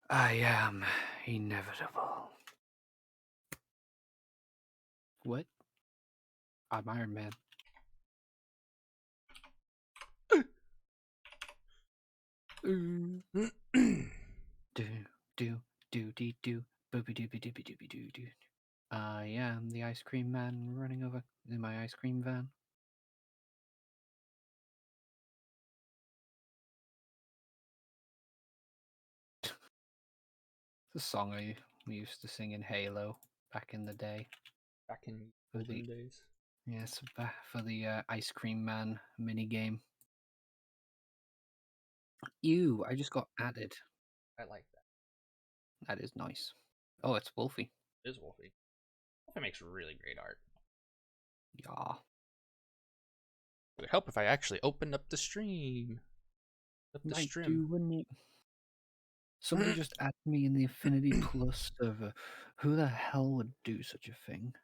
I am inevitable. What? I'm Iron Man. Do do do booby dooby dooby dooby doo doo. I am the ice cream man running over in my ice cream van. It's a song we used to sing in Halo back in the day. Back in For olden the days. yes, for the ice cream man mini game. Ew! I just got added. I like that. That is nice. Oh, it's Wolfie. It is Wolfie. Wolfie makes really great art. Yeah. It would help if I actually opened up the stream. Might do, wouldn't it? Somebody just added me in the Infinity Plus server. Who the hell would do such a thing?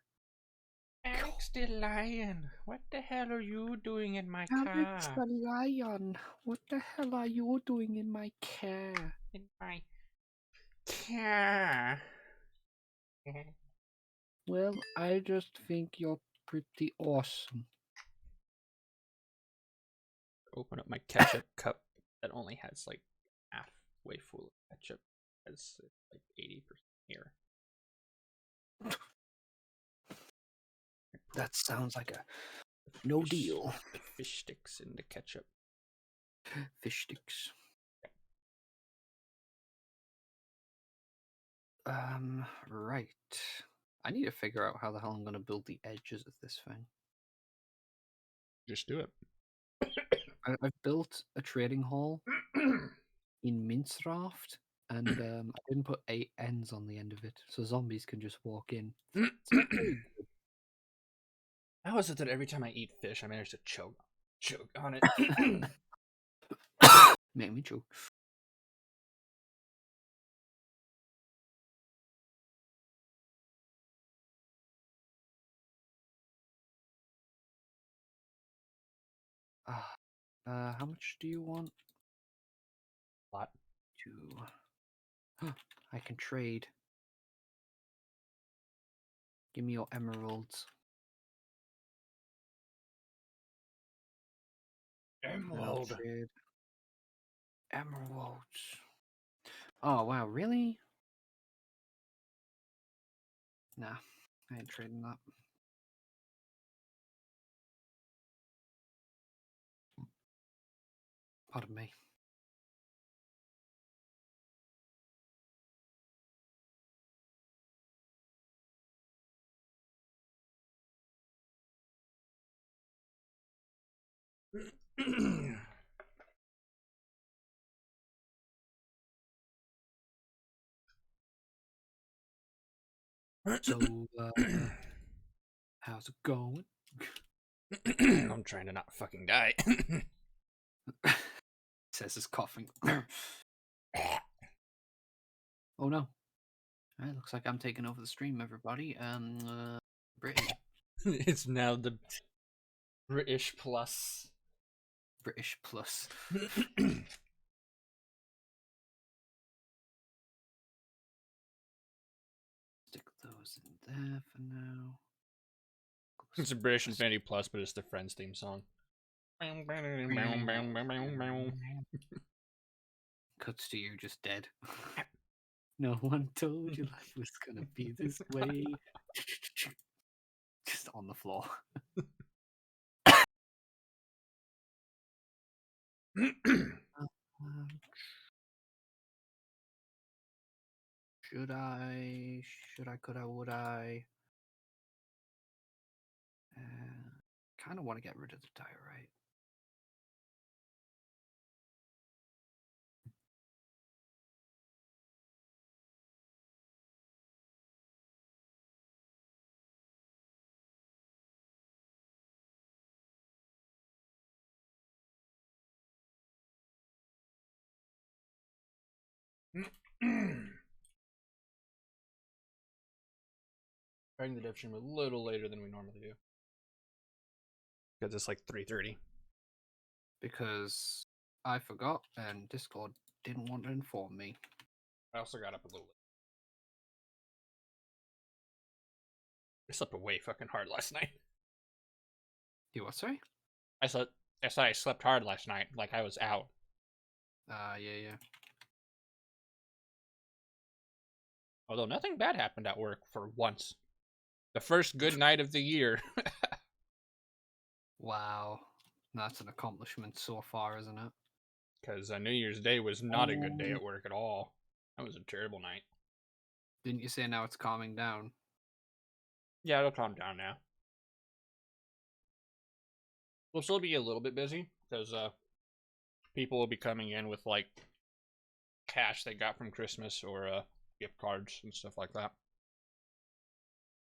Alex the Lion, what the hell are you doing in my Alex car? the Lion, what the hell are you doing in my car? In my car. Well, I just think you're pretty awesome. Open up my ketchup cup that only has like halfway full of ketchup. Has like 80% here. That sounds like a no deal. The fish sticks in the ketchup. Fish sticks. Right. I need to figure out how the hell I'm going to build the edges of this thing. Just do it. I've built a trading hall in Minecraft, and I didn't put 8 ends on the end of it, so zombies can just walk in. It's not very good. How is it that every time I eat fish, I manage to choke on it? Make me choke. How much do you want? A lot. I can trade. Give me your emeralds. Emerald. Trade. Emeralds. Oh wow, really? Nah, I ain't trading that. Pardon me. So, how's it going? I'm trying to not fucking die. Says he's coughing. Oh no. It looks like I'm taking over the stream, everybody. British. It's now the British plus. British plus. Stick those in there for now. It's a British Infinity Plus, but it's the Friends theme song. Cuts to you just dead. No one told you life was gonna be this way. Just on the floor. Should I? Could I? Would I? Kind of want to get rid of the diorite. Starting the dev stream a little later than we normally do. Because it's like 3:30. Because I forgot and Discord didn't want to inform me. I also got up a little late. I slept way fucking hard last night. You what? Sorry. I slept. I slept hard last night. Like I was out. Yeah. Although nothing bad happened at work for once. The first good night of the year. Wow, that's an accomplishment so far, isn't it? Because New Year's Day was not a good day at work at all. That was a terrible night. Didn't you say now it's calming down? Yeah, it'll calm down now. We'll still be a little bit busy because people will be coming in with like cash they got from Christmas or gift cards and stuff like that.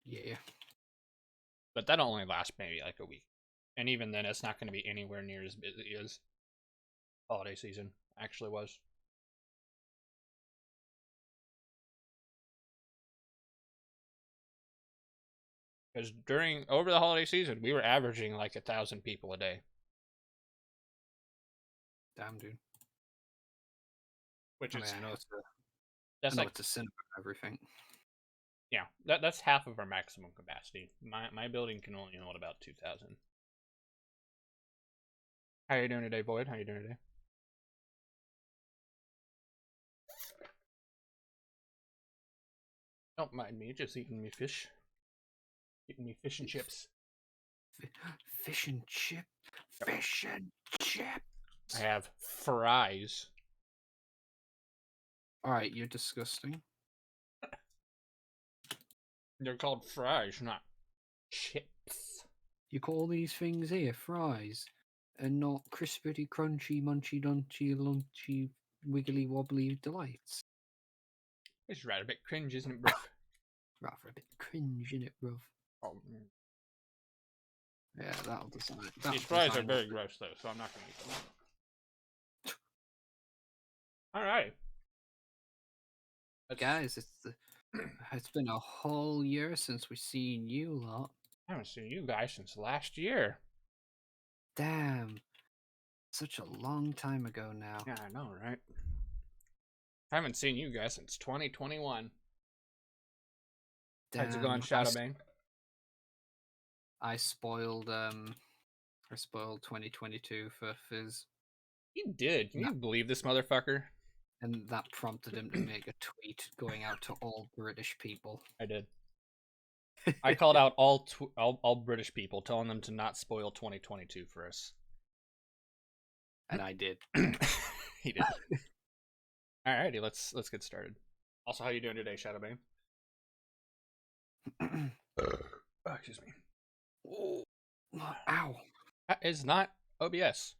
Yeah. But that'll only last maybe like a week. And even then, it's not going to be anywhere near as busy as holiday season actually was. Because over the holiday season, we were averaging like 1,000 people a day. Damn, dude. Which is, I know it's that's a sin of everything. Yeah, that's half of our maximum capacity. My building can only hold about 2,000. How you doing today, Boyd? How you doing today? Don't mind me, just eating me fish. Eating me fish and chips. Fish and chip. Fish and chip. I have fries. Alright, you're disgusting. They're called fries, not chips. You call these things here fries and not crispity, crunchy, munchy, dunchy, lunchy, wiggly wobbly delights. It's right a bit cringe, isn't it, bruv? Rather a bit cringe, innit, bruv? Oh, yeah, that'll decide. These fries are very gross, though, so I'm not going to eat them. Alright. Guys, it's been a whole year since we've seen you lot. I haven't seen you guys since last year. Damn. Such a long time ago now. Yeah, I know, right? I haven't seen you guys since 2021. Damn. How's it going, Shadowbane? I spoiled 2022 for Fizz. You did. Can you believe this motherfucker? And that prompted him to make a tweet going out to all British people. I did. I called out all British people, telling them to not spoil 2022 for us. And I did. He did. Alrighty, let's get started. Also, how you doing today, Shadowbane? Oh, excuse me. Oh, ow. That is not OBS.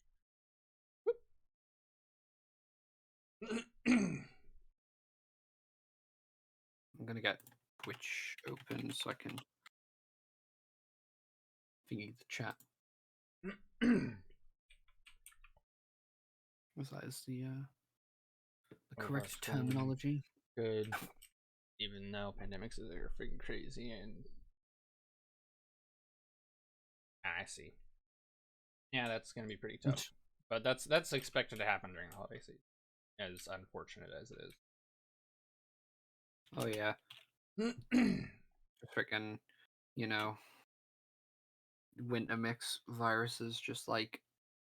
I'm gonna get Twitch open so I can thingy the chat. Was that is the correct terminology? Good. Even though pandemics are freaking crazy and I see. Yeah, that's gonna be pretty tough. But that's expected to happen during the holiday season. As unfortunate as it is. Oh yeah. Freaking, winter mix viruses just like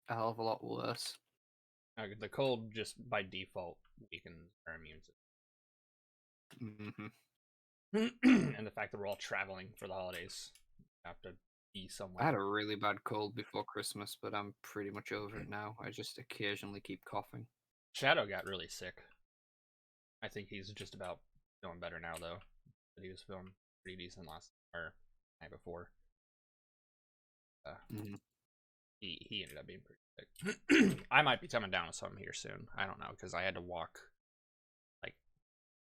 a hell of a lot worse. The cold just by default weakens our immune system. Mm-hmm. And the fact that we're all traveling for the holidays, have to be somewhere. I had a really bad cold before Christmas, but I'm pretty much over it now. I just occasionally keep coughing. Shadow got really sick. I think he's just about feeling better now, though. But he was feeling pretty decent last night before. He ended up being pretty sick. I might be coming down with something here soon. I don't know, because I had to walk like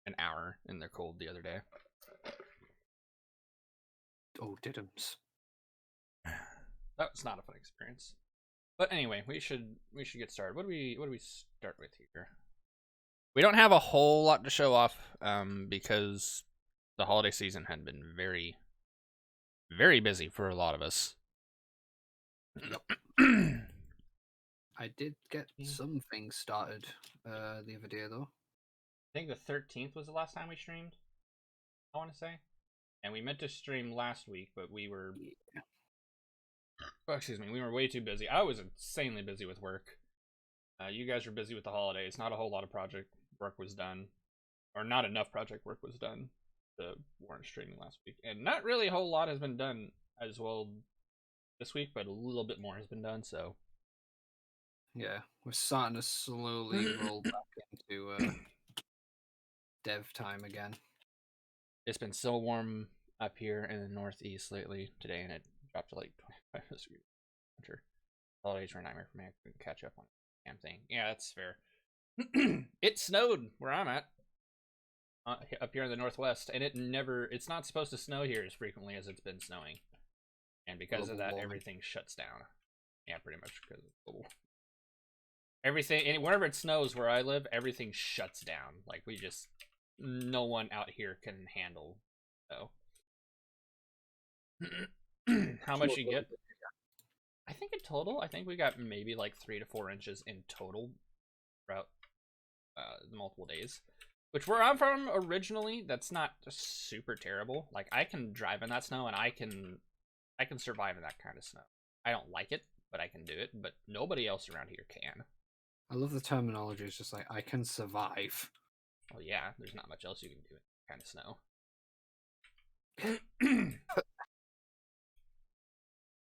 an hour in the cold the other day. Oh, diddums. That was not a fun experience. But anyway, we should get started. What do we start with here? We don't have a whole lot to show off, because the holiday season had been very, very busy for a lot of us. Yep. I did get some things started the other day, though. I think the 13th was the last time we streamed, I want to say. And we meant to stream last week, but we were... Oh, excuse me, we were way too busy. I was insanely busy with work. You guys were busy with the holidays. Not a whole lot of project work was done. Or not enough project work was done to warrant streaming last week. And not really a whole lot has been done as well this week, but a little bit more has been done, so... Yeah, we're starting to slowly roll back into dev time again. It's been so warm up here in the northeast lately today, and it dropped to like 25 this week. Winter holidays were a nightmare for me. I couldn't catch up on the damn thing. Yeah, that's fair. It snowed where I'm at, up here in the northwest, and it's not supposed to snow here as frequently as it's been snowing. And because of that, everything shuts down. Yeah, pretty much because of global. Everything, whenever it snows where I live, everything shuts down. Like, no one out here can handle. So, how much you get? I think in total, we got maybe like 3 to 4 inches in total throughout the multiple days. Which where I'm from originally, that's not super terrible. Like, I can drive in that snow, and I can survive in that kind of snow. I don't like it, but I can do it. But nobody else around here can. I love the terminology. It's just like, I can survive. Well, yeah, there's not much else you can do in that kind of snow.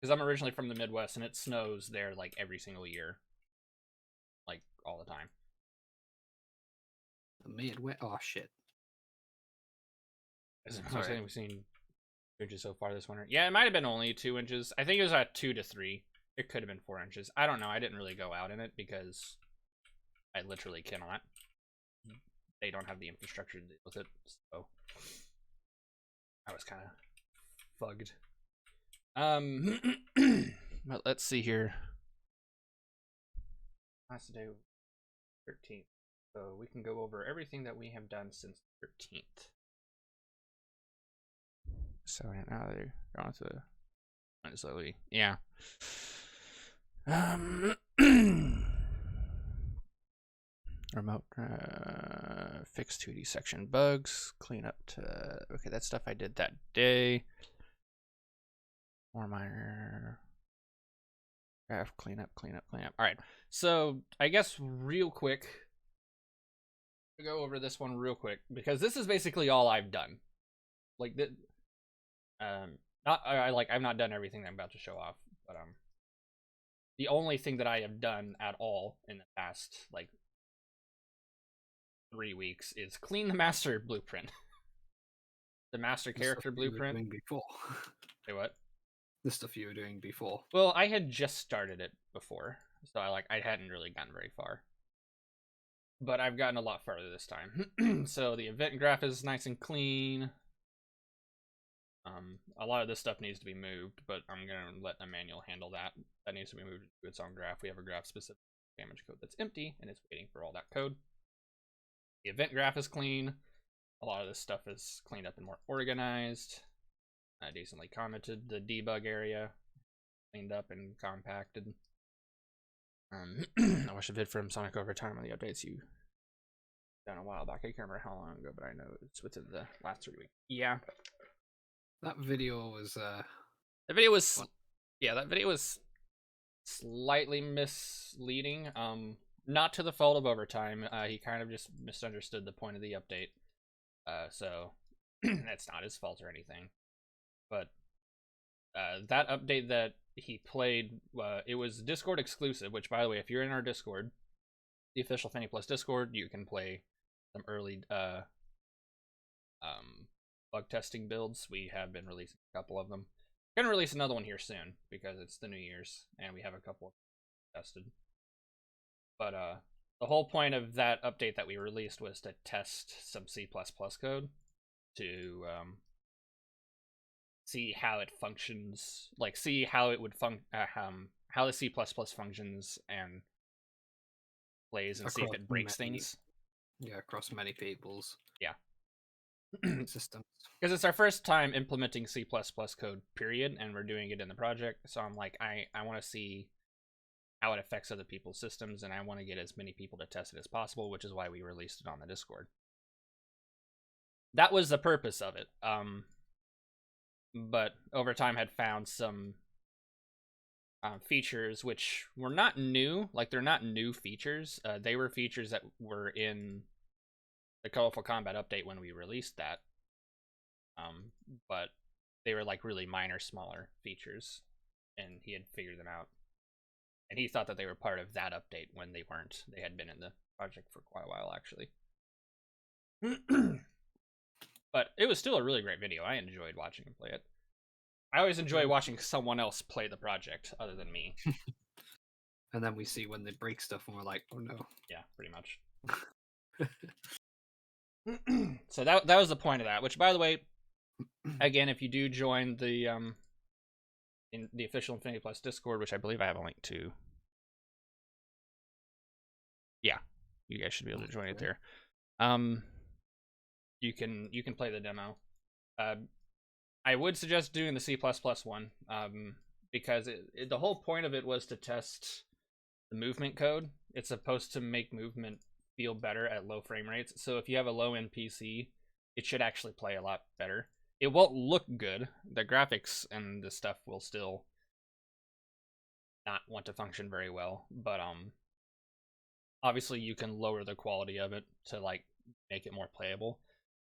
Because I'm originally from the Midwest, and it snows there like every single year. Like, all the time. The Midwest? Oh, shit. I think we've seen 2 inches so far this winter. Yeah, it might have been only 2 inches. I think it was at 2 to 3. It could have been 4 inches. I don't know. I didn't really go out in it because I literally cannot. They don't have the infrastructure to deal with it, so I was kind of fugged. But let's see here. Last day, 13th. So we can go over everything that we have done since 13th. So now they're going to slowly. Yeah. Remote fix 2D section bugs, clean up to okay, that stuff I did that day. More minor graph clean up. All right, so I guess real quick, to go over this one real quick because this is basically all I've done. Like that, I've not done everything I'm about to show off, but the only thing that I have done at all in the past like 3 weeks is clean the master blueprint. The master character blueprint. Doing before. Say what? The stuff you were doing before. Well, I had just started it before, so I hadn't really gotten very far. But I've gotten a lot farther this time. So the event graph is nice and clean. A lot of this stuff needs to be moved, but I'm gonna let a manual handle that. That needs to be moved to its own graph. We have a graph specific damage code that's empty, and it's waiting for all that code. The event graph is clean. A lot of this stuff is cleaned up and more organized. Decently commented. The debug area cleaned up and compacted. I watched a vid from Sonic Overtime on the updates you done a while back. I can't remember how long ago, but I know it's within the last 3 weeks. Yeah. That video was that video was slightly misleading. Not to the fault of Overtime. He kind of just misunderstood the point of the update. So that's not his fault or anything. But that update that he played, it was Discord exclusive, which, by the way, if you're in our Discord, the official Fanny Plus Discord, you can play some early bug testing builds. We have been releasing a couple of them. We're going to release another one here soon, because it's the New Year's, and we have a couple tested. But the whole point of that update that we released was to test some C++ code to see how it functions, like see how it would how the C++ functions and plays, and see if it breaks things. Yeah, across many people's systems. Because it's our first time implementing C++ code, period, and we're doing it in the project. So I'm like, I want to see how it affects other people's systems, and I want to get as many people to test it as possible, which is why we released it on the Discord. that was the purpose of it. But over time had found some features which were not new. Like, they're not new features. They were features that were in the Colorful Combat update when we released that. But they were like really minor, smaller features, and he had figured them out. And he thought that they were part of that update when they weren't. They had been in the project for quite a while, actually. But it was still a really great video. I enjoyed watching him play it. I always enjoy watching someone else play the project other than me. And then we see when they break stuff and we're like, oh no. Yeah, pretty much. So that was the point of that, which, by the way, again, if you do join the in the official Infinity Plus Discord, which I believe I have a link to. Yeah, you guys should be able to join it there. You can play the demo. I would suggest doing the C++ one, because the whole point of it was to test the movement code. It's supposed to make movement feel better at low frame rates. So if you have a low-end PC, it should actually play a lot better. It won't look good. The graphics and the stuff will still not want to function very well, but obviously you can lower the quality of it to like make it more playable.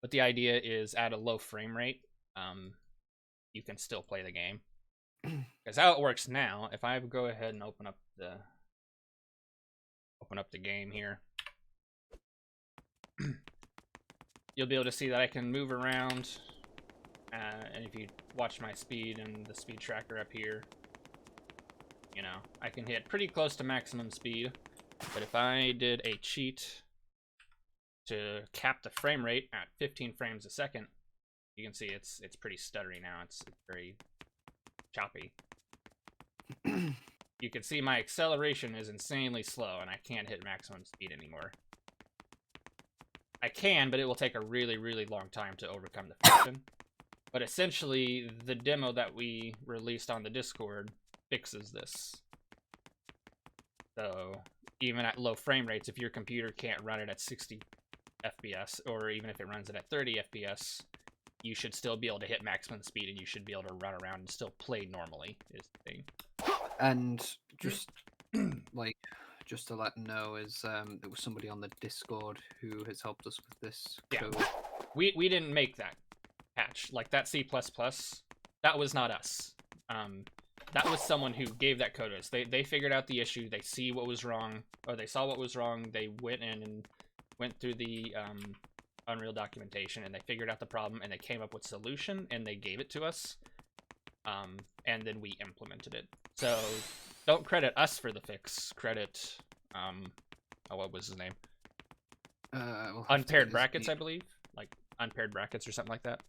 But the idea is at a low frame rate, you can still play the game. Because how it works now, if I go ahead and open up the game here, you'll be able to see that I can move around. And if you watch my speed and the speed tracker up here, you know, I can hit pretty close to maximum speed. But if I did a cheat to cap the frame rate at 15 frames a second, you can see it's pretty stuttery now. It's very choppy. You can see my acceleration is insanely slow, and I can't hit maximum speed anymore. I can, but it will take a really, really long time to overcome the friction. But essentially, the demo that we released on the Discord fixes this. So even at low frame rates, if your computer can't run it at 60 FPS, or even if it runs it at 30 FPS, you should still be able to hit maximum speed, and you should be able to run around and still play normally, is the thing. And just like, just to let know, is there was somebody on the Discord who has helped us with this code. We didn't make that patch. Like, that C++, that was not us. That was someone who gave that code to us. They figured out the issue. They see what was wrong, or they saw what was wrong. They went in and went through the Unreal documentation, and they figured out the problem, and they came up with a solution, and they gave it to us. And then we implemented it. So don't credit us for the fix. Credit, what was his name? Unpaired Brackets, I believe. Like, Unpaired Brackets or something like that.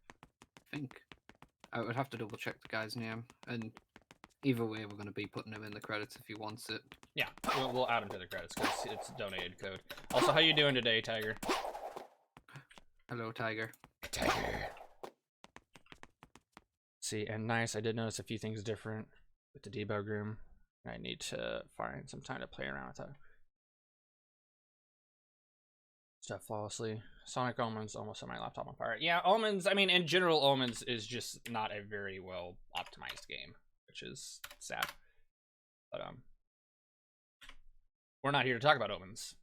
I think. I would have to double check the guy's name. And either way, we're going to be putting him in the credits if he wants it. Yeah, we'll add him to the credits because it's donated code. Also, how you doing today, Tiger? Hello, Tiger. Tiger. See, and nice, I did notice a few things different with the debug room. I need to find some time to play around with that stuff flawlessly. Sonic Omens almost on my laptop on fire. Yeah, Omens, I mean, in general, Omens is just not a very well optimized game, which is sad. But we're not here to talk about Omens.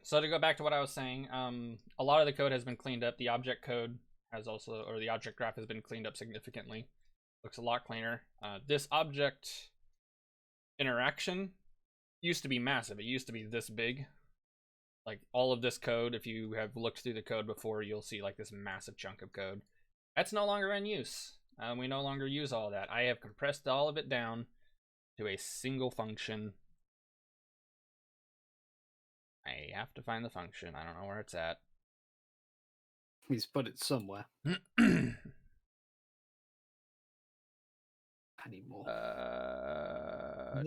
So to go back to what I was saying, a lot of the code has been cleaned up. The object code has also, or the object graph has been cleaned up significantly. Looks a lot cleaner. This object interaction used to be massive. It used to be this big. Like, all of this code, if you have looked through the code before, you'll see like this massive chunk of code. That's no longer in use. We no longer use all that. I have compressed all of it down to a single function. I have to find the function. I don't know where it's at. He's put it somewhere. Anymore.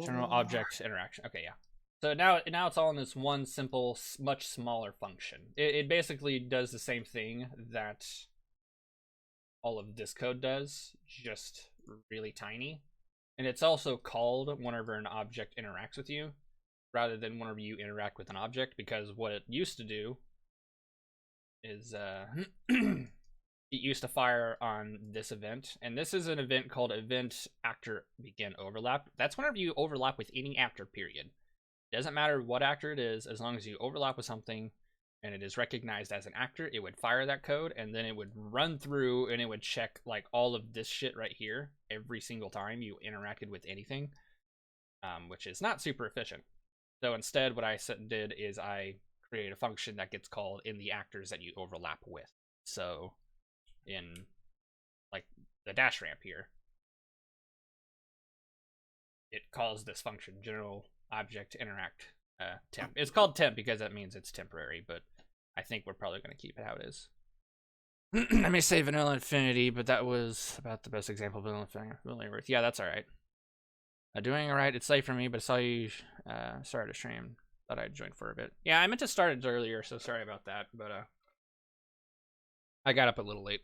General object interaction. Okay, yeah. So now it's all in this one simple, much smaller function. It basically does the same thing that all of this code does, just really tiny. And it's also called whenever an object interacts with you. rather than whenever you interact with an object, because what it used to do is it used to fire on this event, and this is an event called event actor begin overlap. That's whenever you overlap with any actor, period. It doesn't matter what actor it is, as long as you overlap with something and it is recognized as an actor, it would fire that code, and then it would run through and it would check like all of this shit right here every single time you interacted with anything, which is not super efficient. So instead, what I did is I created a function that gets called in the actors that you overlap with. So in like the dash ramp here, it calls this function general object interact temp. It's called temp because that means it's temporary, but I think we're probably going to keep it how it is. I may say Vanilla Infinity, but that was about the best example of Vanilla Infinity. Yeah, that's all right. Doing all right. It's late for me, but I saw you started a stream. Thought I'd join for a bit. Yeah, I meant to start it earlier, so sorry about that. But I got up a little late.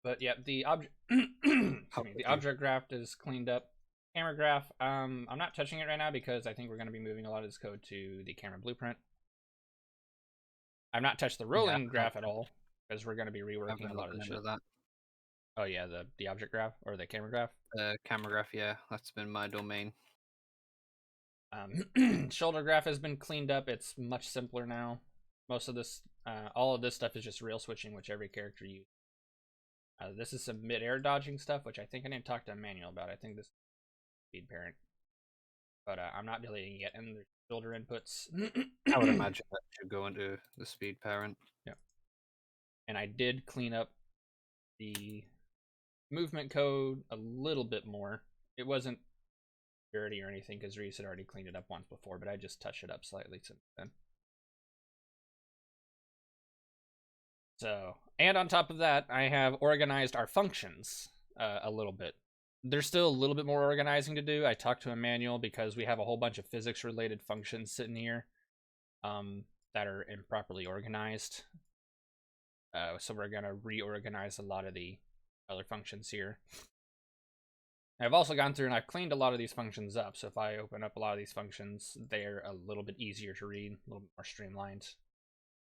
But yeah, the object the object graph is cleaned up. Camera graph, I'm not touching it right now because I think we're going to be moving a lot of this code to the camera blueprint. I've not touched the rolling graph at all because we're going to be reworking a lot of this shit. That. Oh yeah, the object graph or the camera graph. Camera graph, yeah, that's been my domain. Shoulder graph has been cleaned up. It's much simpler now. Most of this, all of this stuff is just rail switching, which every character uses. This is some mid-air dodging stuff, which I think I need to talk to Emmanuel about. I think this is speed parent, but I'm not deleting it yet. And the shoulder inputs. I would imagine that should go into the speed parent. Yeah. And I did clean up the movement code a little bit more. It wasn't dirty or anything because Reese had already cleaned it up once before, but I just touched it up slightly since then. So, and on top of that, I have organized our functions a little bit. There's still a little bit more organizing to do. I talked to Emmanuel because we have a whole bunch of physics-related functions sitting here that are improperly organized. So we're going to reorganize a lot of the other functions here. I've also gone through and I've cleaned a lot of these functions up. So if I open up a lot of these functions, they're a little bit easier to read, a little bit more streamlined.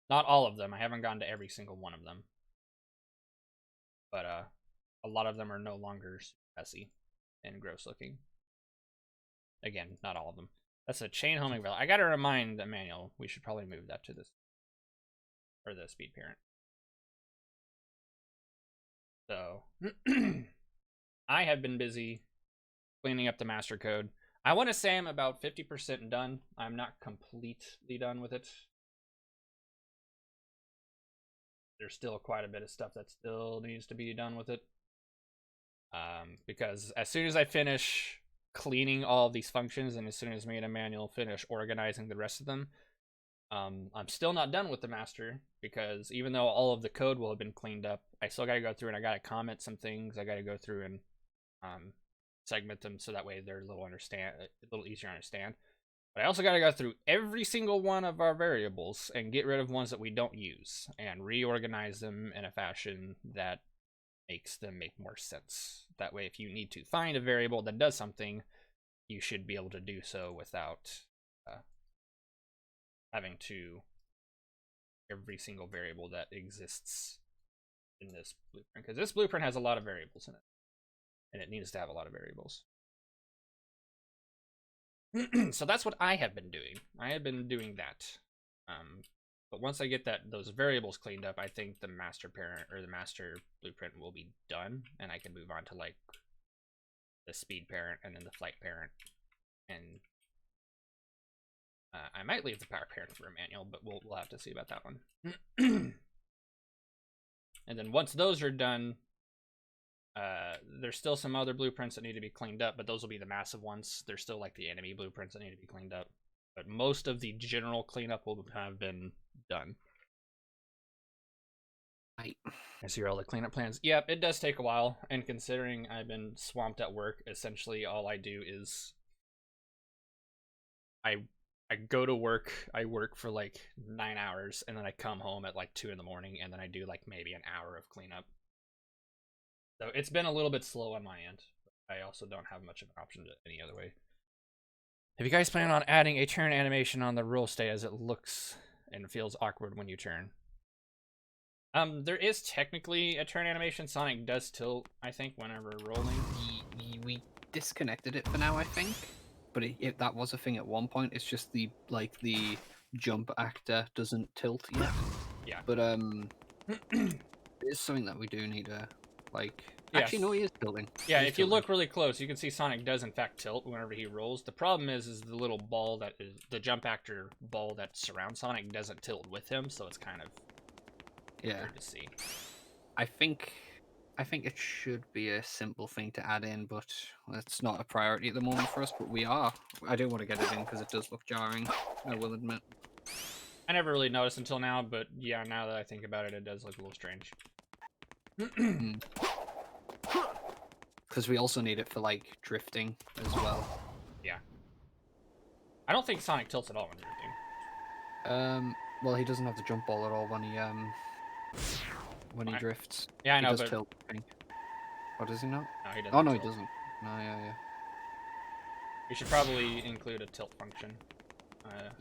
Not all of them. I haven't gone to every single one of them. But a lot of them are no longer messy and gross looking. Again, not all of them. That's a chain homing value. I gotta remind Emmanuel we should probably move that to this or the speed parent. So I have been busy cleaning up the master code. I want to say I'm about 50% done. I'm not completely done with it. There's still quite a bit of stuff that still needs to be done with it. Because as soon as I finish cleaning all of these functions and as soon as me and Emmanuel finish organizing the rest of them, I'm still not done with the master because even though all of the code will have been cleaned up, I still got to go through and I got to comment some things. I got to go through and segment them so that way they're a little easier to understand. But I also got to go through every single one of our variables and get rid of ones that we don't use and reorganize them in a fashion that makes them make more sense. That way, if you need to find a variable that does something, you should be able to do so without having to every single variable that exists in this blueprint. Because this blueprint has a lot of variables in it. And it needs to have a lot of variables. So that's what I have been doing. I have been doing that. But once I get those variables cleaned up, I think the master parent or the master blueprint will be done, and I can move on to like the speed parent and then the flight parent. And I might leave the power parent for Emmanuel, but we'll have to see about that one. And then once those are done, there's still some other blueprints that need to be cleaned up, but those will be the massive ones. There's still like the enemy blueprints that need to be cleaned up, but most of the general cleanup will have been done. I see all the cleanup plans. Yep, it does take a while, and considering I've been swamped at work, essentially all I do is I go to work, I work for like 9 hours, and then I come home at like 2 in the morning, and then I do like maybe an hour of cleanup. So it's been a little bit slow on my end. But I also don't have much of an option to any other way. Have you guys planned on adding a turn animation on the roll state as it looks and feels awkward when you turn? There is technically a turn animation. Sonic does tilt, I think, whenever rolling. We disconnected it for now, I think. But that was a thing at one point. It's just the jump actor doesn't tilt yet. Yeah. But it's something that we do need to like. Yes. Actually, no, he is tilting. Yeah, if you look really close, you can see Sonic does in fact tilt whenever he rolls. The problem is the little ball that is the jump actor ball that surrounds Sonic doesn't tilt with him, so it's kind of weird to see. I think it should be a simple thing to add in, but it's not a priority at the moment for us. But we are. I do want to get it in because it does look jarring. I will admit. I never really noticed until now, but yeah, now that I think about it, it does look a little strange. Because we also need it for like drifting as well. Yeah. I don't think Sonic tilts at all when drifting. Well, he doesn't have the jump ball at all when he drifts. Yeah, I know, he does but tilt, I think. Or does he not? No, he doesn't. Oh no, tilt. he doesn't. No, yeah. We should probably include a tilt function.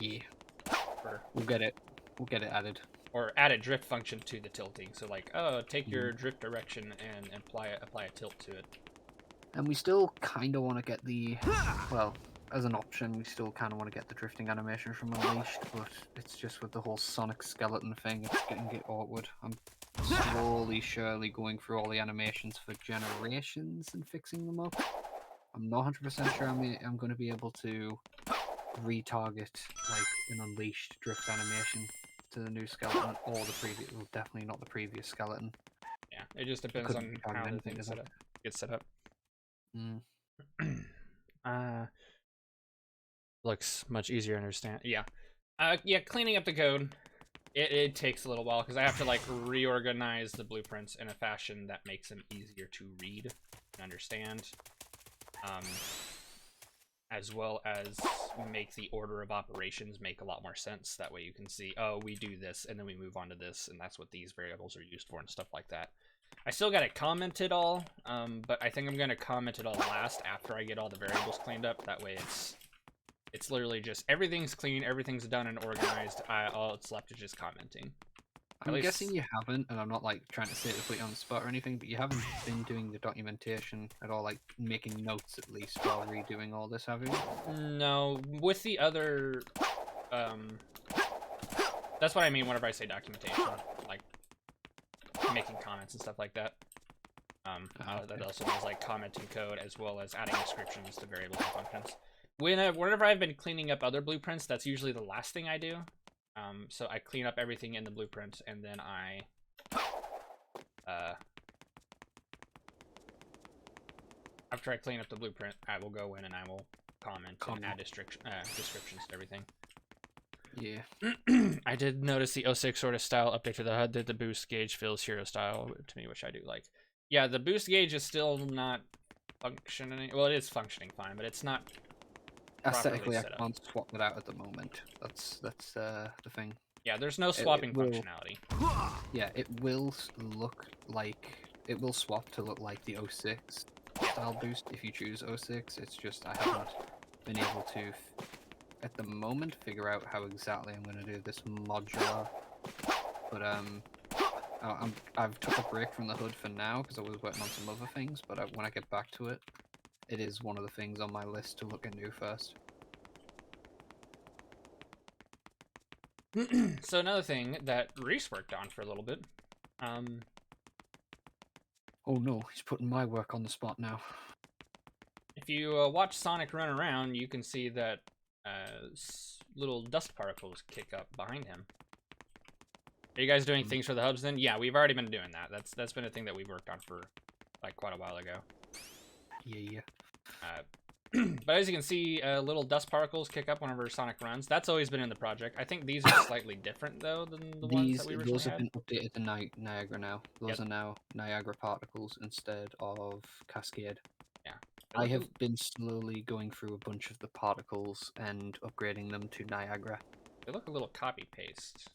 Yeah. We'll get it added. Or add a drift function to the tilting. So like, take your drift direction and apply a tilt to it. And we still kind of want to get the, well, as an option, we still kind of want to get the drifting animation from Unleashed, but it's just with the whole Sonic skeleton thing, it's getting a bit awkward. I'm slowly, surely going through all the animations for Generations and fixing them up. I'm not 100% sure I'm going to be able to retarget like an Unleashed drift animation to the new skeleton or the previous, well, definitely not the previous skeleton. Yeah, it just depends on how the thing gets set up. Looks much easier to understand. Yeah. Yeah, cleaning up the code, it takes a little while because I have to like reorganize the blueprints in a fashion that makes them easier to read and understand. As well as make the order of operations make a lot more sense. That way you can see, oh, we do this, and then we move on to this, and that's what these variables are used for and stuff like that. I still got to comment it all, but I think I'm going to comment it all last after I get all the variables cleaned up. That way it's literally just everything's clean, everything's done and organized. All it's left is just commenting. I'm guessing you haven't, and I'm not like trying to say it to put you on the spot or anything, but you haven't been doing the documentation at all, like making notes at least while redoing all this, have you? No, with the other, that's what I mean whenever I say documentation, like making comments and stuff like that. That also means like commenting code as well as adding descriptions to variables and functions. Whenever I've been cleaning up other blueprints, that's usually the last thing I do. So I clean up everything in the blueprint, and then after I clean up the blueprint, I will go in and I will comment. And add descriptions to everything. Yeah. I did notice the 06 sort of style update to the HUD that the boost gauge feels hero style to me, which I do like. Yeah, the boost gauge is still not functioning. Well, it is functioning fine, but it's not. Aesthetically, I can't swap it out at the moment. That's the thing. Yeah, there's no swapping functionality. Yeah, it will swap to look like the 06 style boost if you choose 06. It's just I haven't been able to, at the moment, figure out how exactly I'm going to do this modular. But I've took a break from the HUD for now because I was working on some other things. But when I get back to it, it is one of the things on my list to look into first. So another thing that Reese worked on for a little bit. Oh no, he's putting my work on the spot now. If you watch Sonic run around, you can see that little dust particles kick up behind him. Are you guys doing things for the hubs then? Yeah, we've already been doing that. That's been a thing that we've worked on for like quite a while ago. Yeah. But as you can see, little dust particles kick up whenever Sonic runs. That's always been in the project. I think these are slightly different though than the ones that we originally those have had. been updated to Niagara now. Those are now Niagara particles instead of Cascade. Yeah. I have been slowly going through a bunch of the particles and upgrading them to Niagara. They look a little copy paste.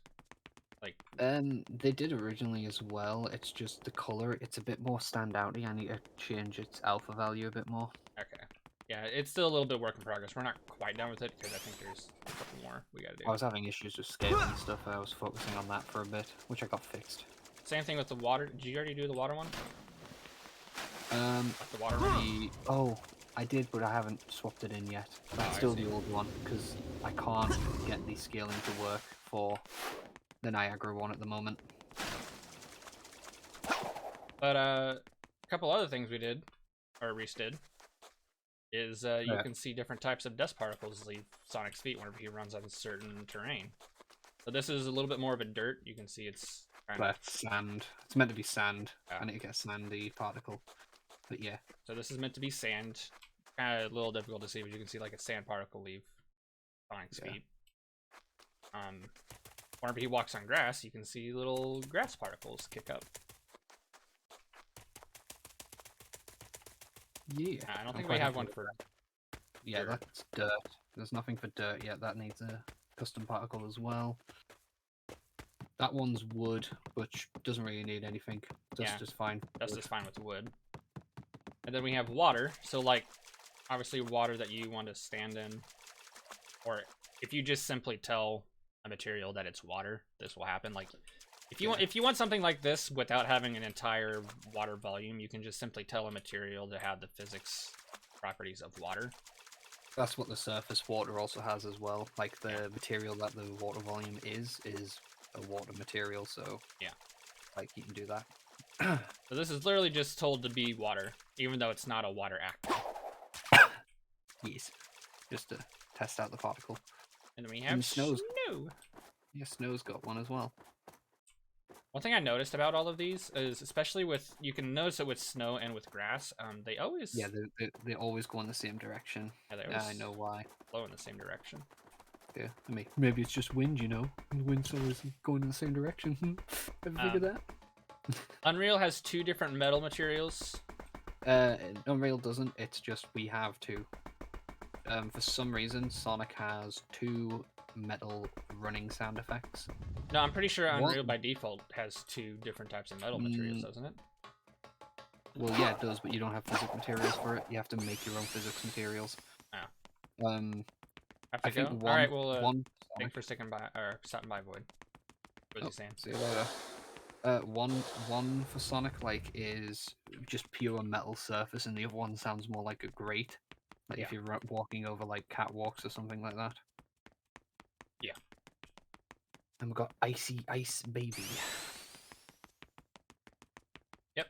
Like they did originally as well. It's just the color. It's a bit more standouty. I need to change its alpha value a bit more. Okay. Yeah, Yeah, it's still a little bit work in progress. We're not quite done with it because I think there's a couple more we gotta do. I was having issues with scaling stuff. I was focusing on that for a bit, which I got fixed. Same thing with the water. Did you already do the water one? Like the water one? Oh, I did, but I haven't swapped it in yet. That's still the old one, because I can't get the scaling to work for the Niagara one at the moment. But a couple other things we did, or Reese did, is you can see different types of dust particles leave Sonic's feet whenever he runs on certain terrain. So this is a little bit more of a dirt. You can see it's kind of sand. It's meant to be sand. I need to get a sandy particle. But yeah. So this is meant to be sand. Kind of a little difficult to see, but you can see like a sand particle leave Sonic's feet. Whenever he walks on grass, you can see little grass particles kick up. Yeah. I don't think we have one for yeah, dirt. That's dirt. There's nothing for dirt yet. That needs a custom particle as well. That one's wood, which doesn't really need anything. That's just fine. That's just fine with wood. And then we have water. So like, obviously water that you want to stand in, or if you just simply tell a material that it's water, this will happen. Like, if you want something like this without having an entire water volume, you can just simply tell a material to have the physics properties of water. That's what the surface water also has as well. Like the material that the water volume is a water material, so yeah, like you can do that. So this is literally just told to be water, even though it's not a water actor. Yes, just to test out the particle. And then we have snow. Yeah, snow's got one as well. One thing I noticed about all of these is, especially with, you can notice it with snow and with grass, they always... Yeah, they always go in the same direction. Yeah, I know why. Flow in the same direction. Yeah, I mean, maybe it's just wind, you know? The wind's always going in the same direction. Ever figured that? Unreal has 2 different metal materials. Unreal doesn't, it's just we have 2. For some reason, Sonic has 2 metal running sound effects. No, I'm pretty sure Unreal by default has 2 different types of metal materials, doesn't it? Well, yeah, it does, but you don't have physics materials for it. You have to make your own physics materials. Oh. I think all right, well, thanks for stopping by, Void. What was he saying? See you later. One for Sonic like is just pure metal surface, and the other one sounds more like a grate. Like if you're walking over like catwalks or something like that. Yeah. And we've got Icy Ice Baby. Yep.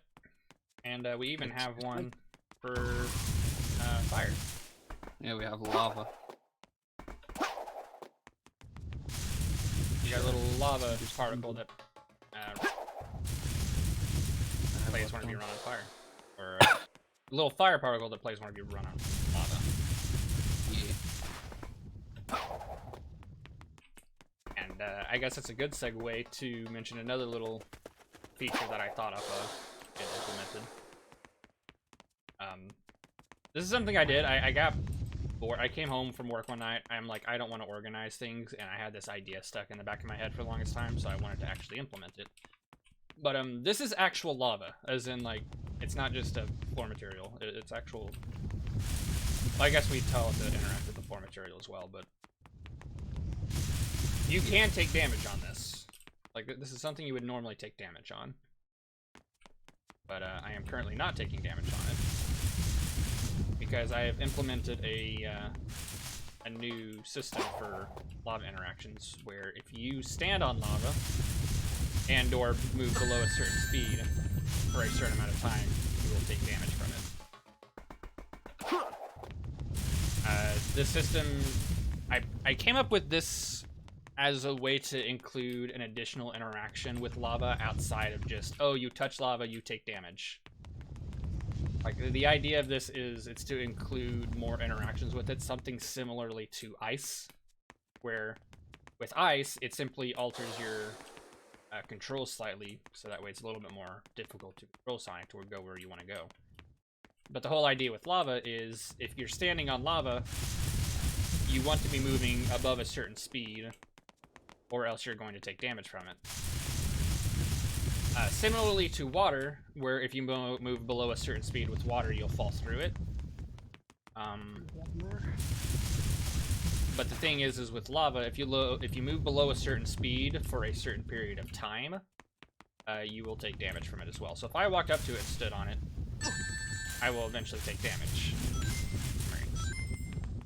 And we even have one for fire. Yeah, we have lava. You got a little lava particle that plays whenever you run on fire. Or a little fire particle that plays whenever you run on lava. And I guess it's a good segue to mention another little feature that I thought of and implemented. This is something I did. I got bored. I came home from work one night. I'm like, I don't want to organize things, and I had this idea stuck in the back of my head for the longest time, so I wanted to actually implement it. But this is actual lava, as in like, it's not just a floor material. It's actual. Well, I guess we tell it to interact with the floor material as well, but you can take damage on this. Like, this is something you would normally take damage on. But I am currently not taking damage on it, because I have implemented a new system for lava interactions, where if you stand on lava and or move below a certain speed for a certain amount of time, you will take damage from it. This system, I came up with this as a way to include an additional interaction with lava outside of just, oh, you touch lava, you take damage. Like, the idea of this is it's to include more interactions with it, something similarly to ice, where with ice, it simply alters your controls slightly, so that way it's a little bit more difficult to control Sonic to go where you want to go. But the whole idea with lava is, if you're standing on lava, you want to be moving above a certain speed, or else you're going to take damage from it. Similarly to water, where if you move below a certain speed with water, you'll fall through it. But the thing is with lava, if you move below a certain speed for a certain period of time, you will take damage from it as well. So if I walked up to it and stood on it, I will eventually take damage.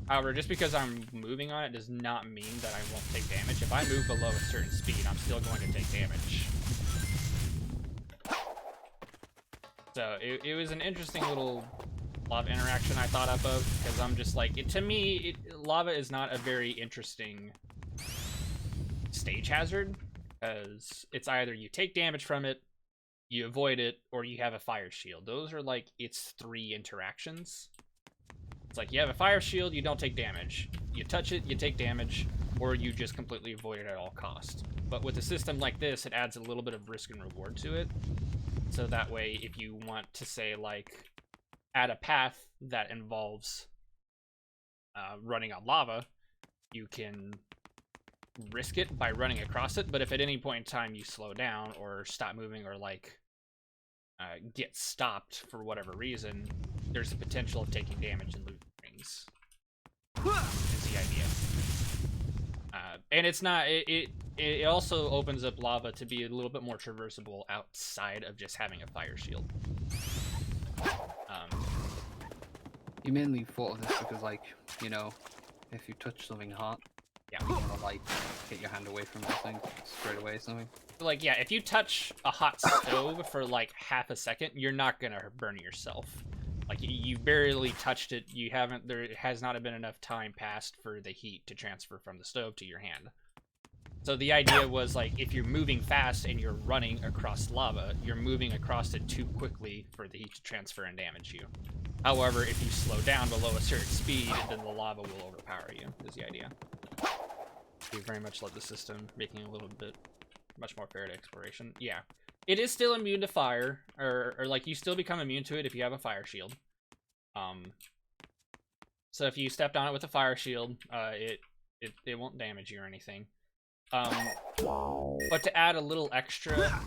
However, just because I'm moving on it does not mean that I won't take damage. If I move below a certain speed, I'm still going to take damage. So it was an interesting little lava interaction I thought up of, because I'm just like, to me, lava is not a very interesting stage hazard, because it's either you take damage from it, you avoid it, or you have a fire shield. Those are like its 3 interactions. It's like you have a fire shield, you don't take damage. You touch it, you take damage, or you just completely avoid it at all cost. But with a system like this, it adds a little bit of risk and reward to it. So that way, if you want to say, like, add a path that involves running on lava, you can risk it by running across it. But if at any point in time you slow down or stop moving or, like, get stopped for whatever reason, there's a potential of taking damage and losing rings. Is the idea. And it's not, it also opens up lava to be a little bit more traversable outside of just having a fire shield. You mainly thought of this because, like, you know, if you touch something hot, yeah, you want to, like, get your hand away from that thing straight away or something. Like, yeah, if you touch a hot stove for, like, half a second, you're not gonna burn yourself. Like, you barely touched it, there has not been enough time passed for the heat to transfer from the stove to your hand. So the idea was, like, if you're moving fast and you're running across lava, you're moving across it too quickly for the heat to transfer and damage you. However, if you slow down below a certain speed, then the lava will overpower you, is the idea. We very much love the system, making it a little bit much more fair to exploration. Yeah. It is still immune to fire, or like, you still become immune to it if you have a fire shield. So if you stepped on it with a fire shield, it won't damage you or anything. But to add a little extra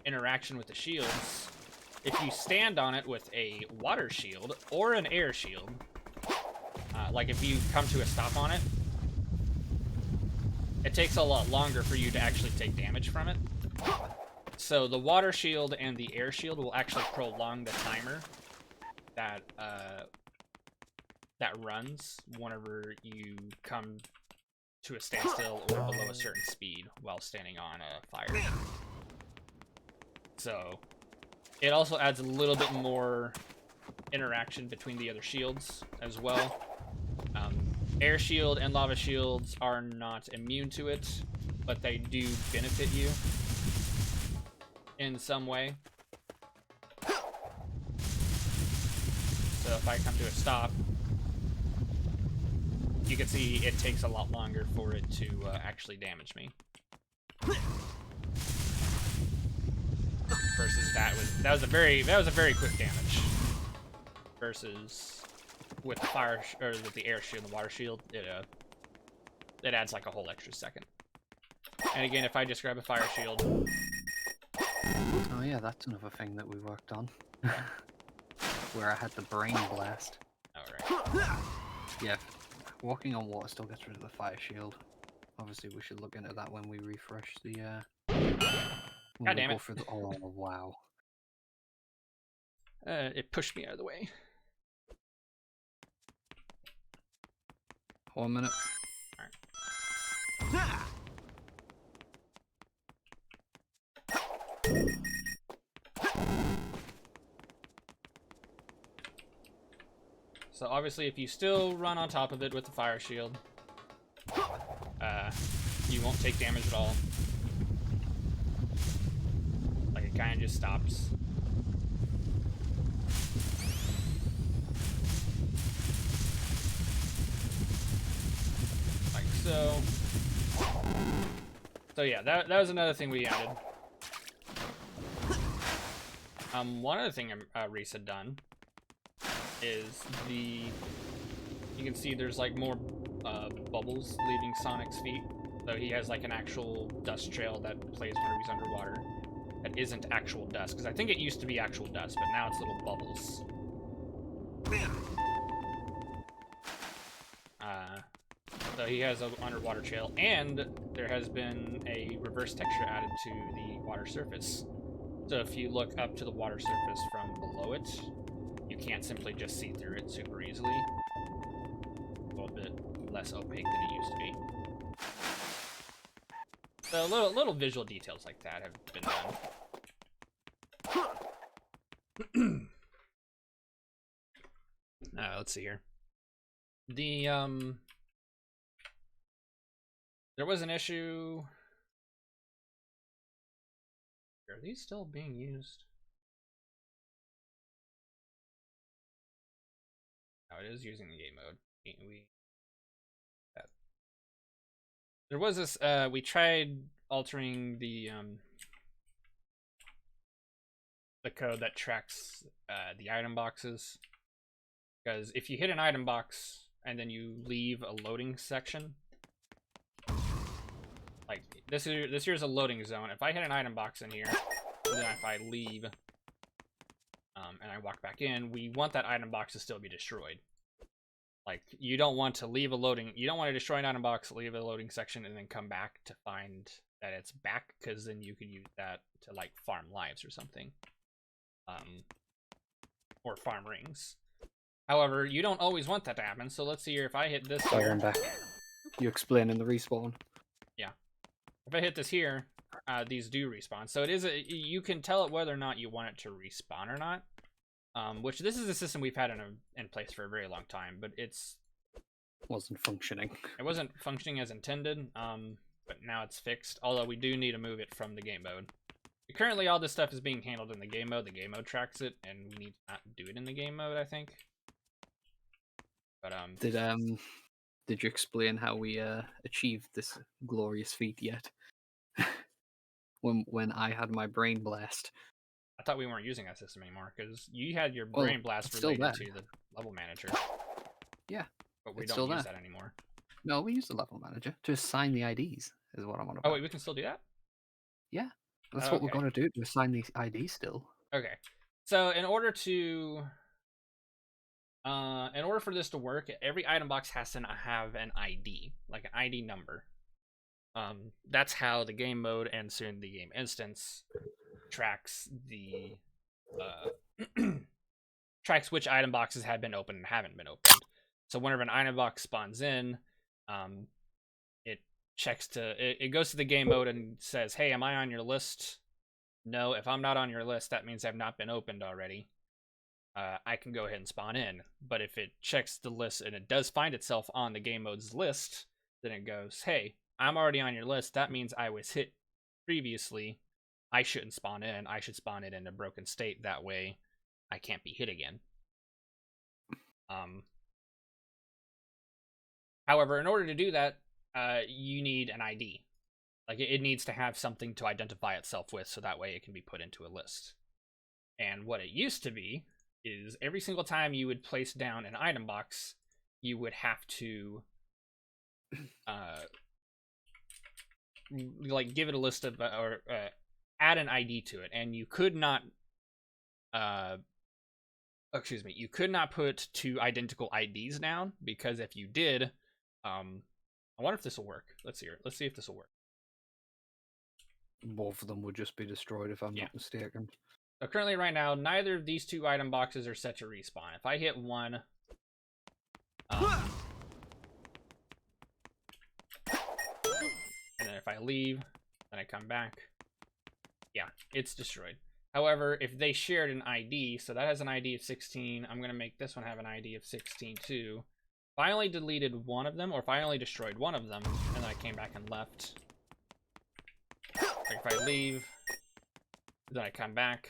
interaction with the shields, if you stand on it with a water shield or an air shield, like if you come to a stop on it, it takes a lot longer for you to actually take damage from it. So the water shield and the air shield will actually prolong the timer that that runs whenever you come to a standstill or below a certain speed while standing on a fire. So it also adds a little bit more interaction between the other shields as well. Air shield and lava shields are not immune to it, but they do benefit you in some way. So if I come to a stop, you can see it takes a lot longer for it to actually damage me. Versus that was a very quick damage. Versus with the with the air shield and the water shield, it adds like a whole extra second. And again, if I just grab a fire shield. Oh yeah, that's another thing that we worked on. Where I had the brain blast. Alright. Yeah, walking on water still gets rid of the fire shield. Obviously we should look into that when we refresh the God damn it. Oh wow. It pushed me out of the way. 1 minute. Alright. So obviously if you still run on top of it with the fire shield, you won't take damage at all. Like, it kind of just stops. Like so. So yeah, that was another thing we added. One other thing Reese had done is you can see there's like more bubbles leaving Sonic's feet. So he has like an actual dust trail that plays whenever he's underwater. That isn't actual dust, because I think it used to be actual dust, but now it's little bubbles. So he has an underwater trail, and there has been a reverse texture added to the water surface. So if you look up to the water surface from below it, you can't simply just see through it super easily. A little bit less opaque than it used to be. So little visual details like that have been done. Let's see here. There was an issue. Are these still being used? No, it is using the game mode. There was this. We tried altering the code that tracks the item boxes, because if you hit an item box and then you leave a loading section, like this here's a loading zone. If I hit an item box in here, and then if I leave and I walk back in, we want that item box to still be destroyed. Like, you don't want to leave a loading, you don't want to destroy an item box, leave a loading section, and then come back to find that it's back, because then you could use that to, like, farm lives or something. Or farm rings. However, you don't always want that to happen, so let's see here, if I hit this Sorry, here... I'm back. You explaining the respawn? Yeah. If I hit this here, these do respawn. So it is you can tell it whether or not you want it to respawn or not. Which this is a system we've had in place for a very long time, but wasn't functioning. It wasn't functioning as intended, but now it's fixed. Although we do need to move it from the game mode. Currently, all this stuff is being handled in the game mode. The game mode tracks it, and we need to not do it in the game mode, I think. But did you explain how we achieved this glorious feat yet? when I had my brain blast. I thought we weren't using that system anymore, because you had your brain blast related to the level manager. Yeah. But we don't use that anymore. No, we use the level manager to assign the IDs, is what I want to. Oh, wait, we can still do that? Yeah. That's what we're going to do, to assign the IDs still. Okay. So, in order for this to work, every item box has to have an ID, like an ID number. That's how the game mode and soon the game instance tracks the tracks which item boxes have been opened and haven't been opened. So whenever an item box spawns in, it checks it goes to the game mode and says, "Hey, am I on your list?" No. If I'm not on your list, that means I've not been opened already. I can go ahead and spawn in. But if it checks the list and it does find itself on the game mode's list, then it goes, "Hey, I'm already on your list. That means I was hit previously. I shouldn't spawn in. I should spawn it in a broken state. That way I can't be hit again." However, in order to do that, you need an ID. Like, it needs to have something to identify itself with, so that way it can be put into a list. And what it used to be is every single time you would place down an item box, you would have to like give it a list of or add an ID to it, and you could not you could not put two identical IDs down, because if you did, I wonder if this will work. Let's see if this will work. Both of them would just be destroyed if I'm not mistaken. So currently, right now, neither of these two item boxes are set to respawn. If I hit one, and then if I leave, then I come back, yeah, it's destroyed. However, if they shared an ID, so that has an ID of 16, I'm going to make this one have an ID of 16 too. If I only deleted one of them, or if I only destroyed one of them, and then I came back and left, like if I leave, then I come back,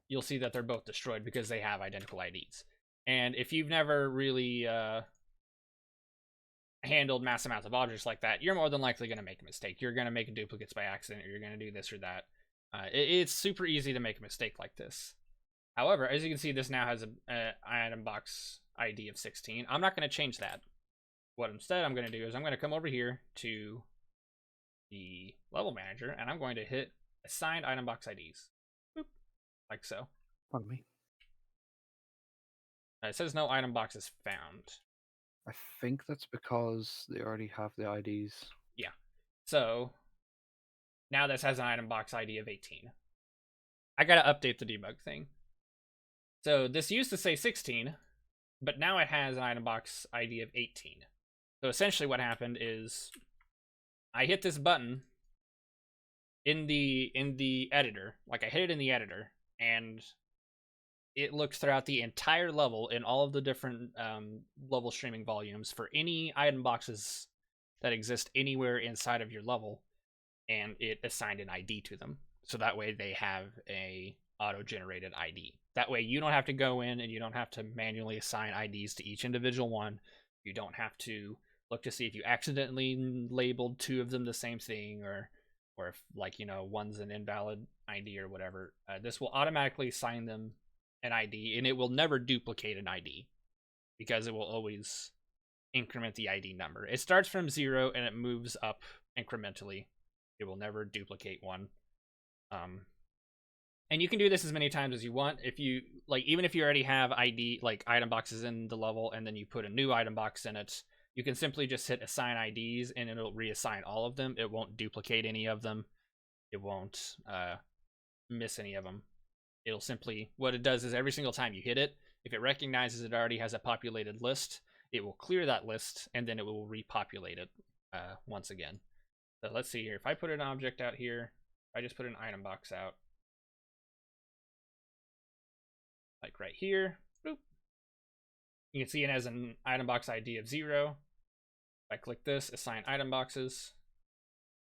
you'll see that they're both destroyed because they have identical IDs. And if you've never really handled mass amounts of objects like that, you're more than likely going to make a mistake. You're going to make duplicates by accident, or you're going to do this or that. It's super easy to make a mistake like this. However, as you can see, this now has an item box ID of 16. I'm not going to change that. What instead I'm going to do is I'm going to come over here to the level manager, and I'm going to hit assign item box IDs. Boop. Like so. Pardon me. It says no item boxes found. I think that's because they already have the IDs. Yeah. So now this has an item box ID of 18. I gotta update the debug thing. So this used to say 16, but now it has an item box ID of 18. So essentially what happened is I hit this button in the editor, like I hit it in the editor, and it looks throughout the entire level in all of the different level streaming volumes for any item boxes that exist anywhere inside of your level, and it assigned an ID to them. So that way they have a auto-generated ID. That way you don't have to go in and you don't have to manually assign IDs to each individual one. You don't have to look to see if you accidentally labeled two of them the same thing, or if, like, one's an invalid ID or whatever. This will automatically assign them an ID, and it will never duplicate an ID because it will always increment the ID number. It starts from 0 and it moves up incrementally. It will never duplicate one. And you can do this as many times as you want. If you like, even if you already have ID, like item boxes in the level, and then you put a new item box in it, you can simply just hit assign IDs and it'll reassign all of them. It won't duplicate any of them. It won't miss any of them. It'll simply, what it does is every single time you hit it, if it recognizes it already has a populated list, it will clear that list and then it will repopulate it once again. So let's see here. If I put an object out here, I just put an item box out, like right here, boop. You can see it has an item box ID of 0. If I click this, assign item boxes,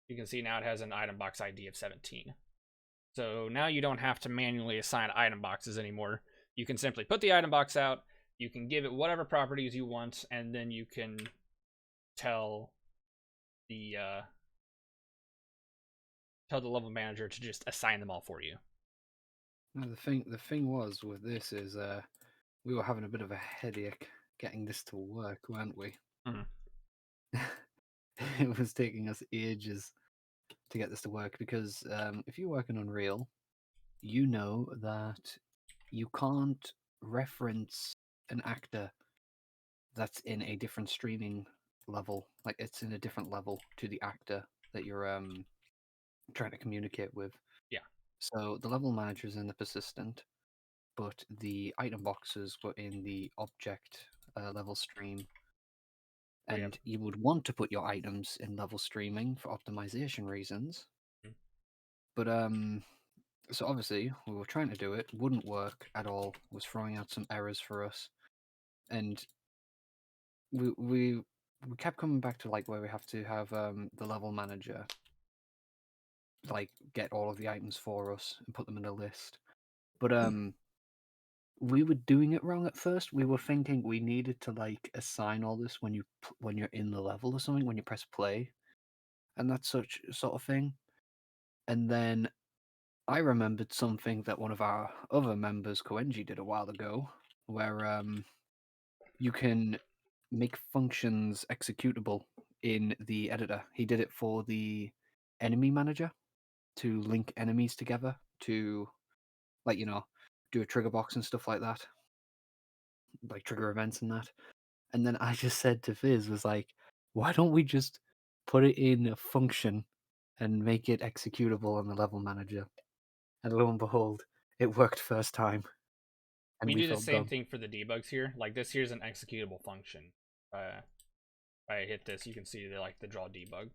you can see now it has an item box ID of 17. So now you don't have to manually assign item boxes anymore. You can simply put the item box out, you can give it whatever properties you want, and then you can tell the level manager to just assign them all for you. Now the thing was with this is we were having a bit of a headache getting this to work, weren't we? Mm-hmm. It was taking us ages to get this to work because if you work in Unreal, you know that you can't reference an actor that's in a different streaming level, like it's in a different level to the actor that you're trying to communicate with. Yeah. So the level manager is in the persistent, but the item boxes were in the object level stream. And you would want to put your items in level streaming for optimization reasons. Mm-hmm. But so obviously we were trying to do it, wouldn't work at all, was throwing out some errors for us. And we kept coming back to like where we have to have the level manager like get all of the items for us and put them in a list. But we were doing it wrong at first. We were thinking we needed to like assign all this when you're in the level or something, when you press play and that such sort of thing. And then I remembered something that one of our other members, Koenji, did a while ago, where you can make functions executable in the editor. He did it for the enemy manager to link enemies together to, like, do a trigger box and stuff like that, like trigger events and that. And then I just said to Fizz, was like, why don't we just put it in a function and make it executable on the level manager? And lo and behold, it worked first time. And We we do the felt same dumb. thing for the debugs here. Like this here's an executable function. If I hit this, you can see the draw debug.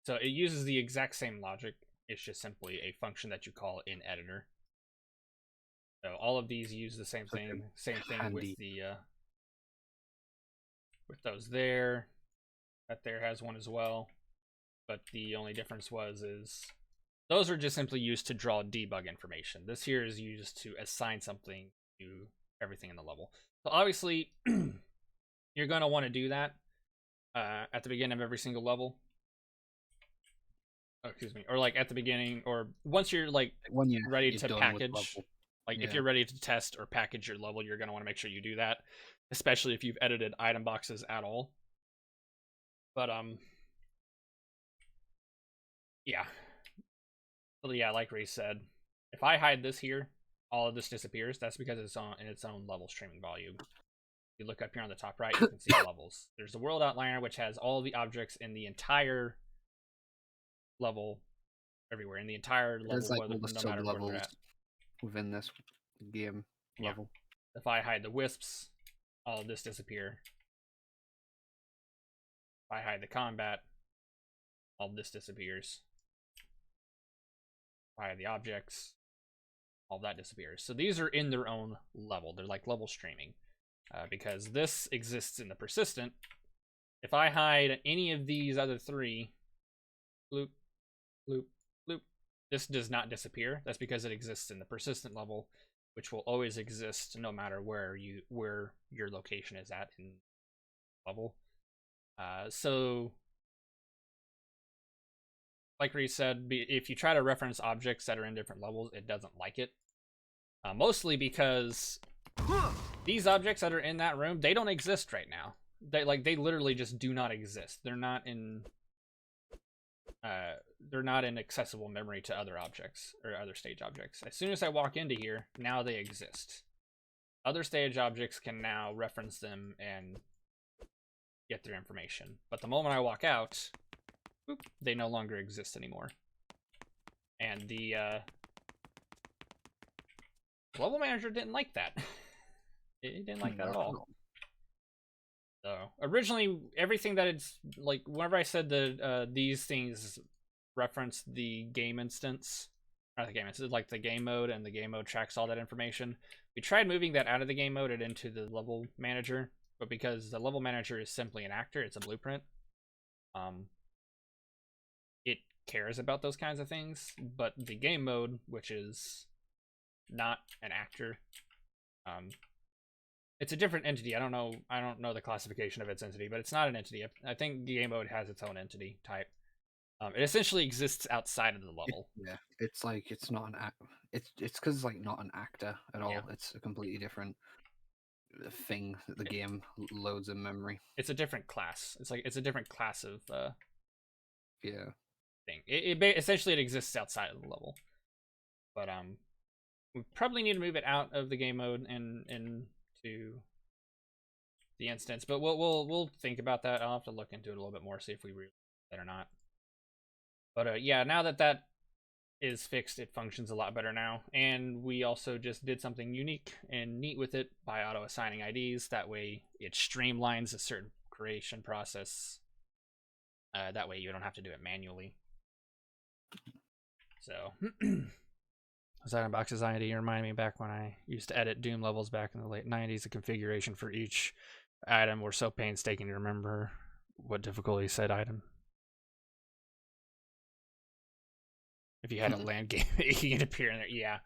So it uses the exact same logic. It's just simply a function that you call in editor. So all of these use the same thing. Same thing handy. with the with those there. That there has one as well. But the only difference is those are just simply used to draw debug information. This here is used to assign something to everything in the level. So obviously, you're going to want to do that at the beginning of every single level. Oh, excuse me. Or like at the beginning, or once you're like when ready you're to done with package. level. Like if you're ready to test or package your level, you're going to want to make sure you do that. Especially if you've edited item boxes at all. But yeah. Well, yeah, like Ray said, if I hide this here, all of this disappears. That's because it's in its own level streaming volume. you look up here on the top right, you can see the levels. There's the world outliner, which has all the objects in the entire level, everywhere in the entire level, There's like whether all the no sub matter where they're levels at. within this game level. If I hide the wisps, all of this disappear. If I hide the combat, all of this disappears. If I hide the objects, all of that disappears. So these are in their own level. They're like level streaming. Because this exists in the persistent. If I hide any of these other three, bloop, bloop, bloop, this does not disappear. That's because it exists in the persistent level, which will always exist no matter where your location is at in level. So, like Reese said, if you try to reference objects that are in different levels, it doesn't like it. Mostly because these objects that are in that room, they don't exist right now. They literally just do not exist. They're not in accessible memory to other objects or other stage objects. As soon as I walk into here, now they exist. Other stage objects can now reference them and get their information. But the moment I walk out, boop, they no longer exist anymore. And the level manager didn't like that. It didn't like that at all. So originally, everything that it's like, whenever I said that these things reference the game instance, not the game instance, like the game mode, and the game mode tracks all that information. We tried moving that out of the game mode and into the level manager, but because the level manager is simply an actor, it's a blueprint. It cares about those kinds of things, but the game mode, which is not an actor, it's a different entity. I don't know the classification of its entity, but it's not an entity. I think game mode has its own entity type. It essentially exists outside of the level. It's like it's not an act. It's because it's like not an actor at all. Yeah. It's a completely different thing that the game loads in memory. It's a different class. It's a different class of thing. Essentially it exists outside of the level. But we probably need to move it out of the game mode and into the instance. But we'll think about that. I'll have to look into it a little bit more, see if we realize that or not. But yeah, now that is fixed, it functions a lot better now. And we also just did something unique and neat with it by auto-assigning IDs. That way it streamlines a certain creation process. That way you don't have to do it manually. So, Box's ID remind me back when I used to edit Doom levels back in the late 90s. The configuration for each item were so painstaking to remember what difficulty said item. If you had a land game, it can appear in there.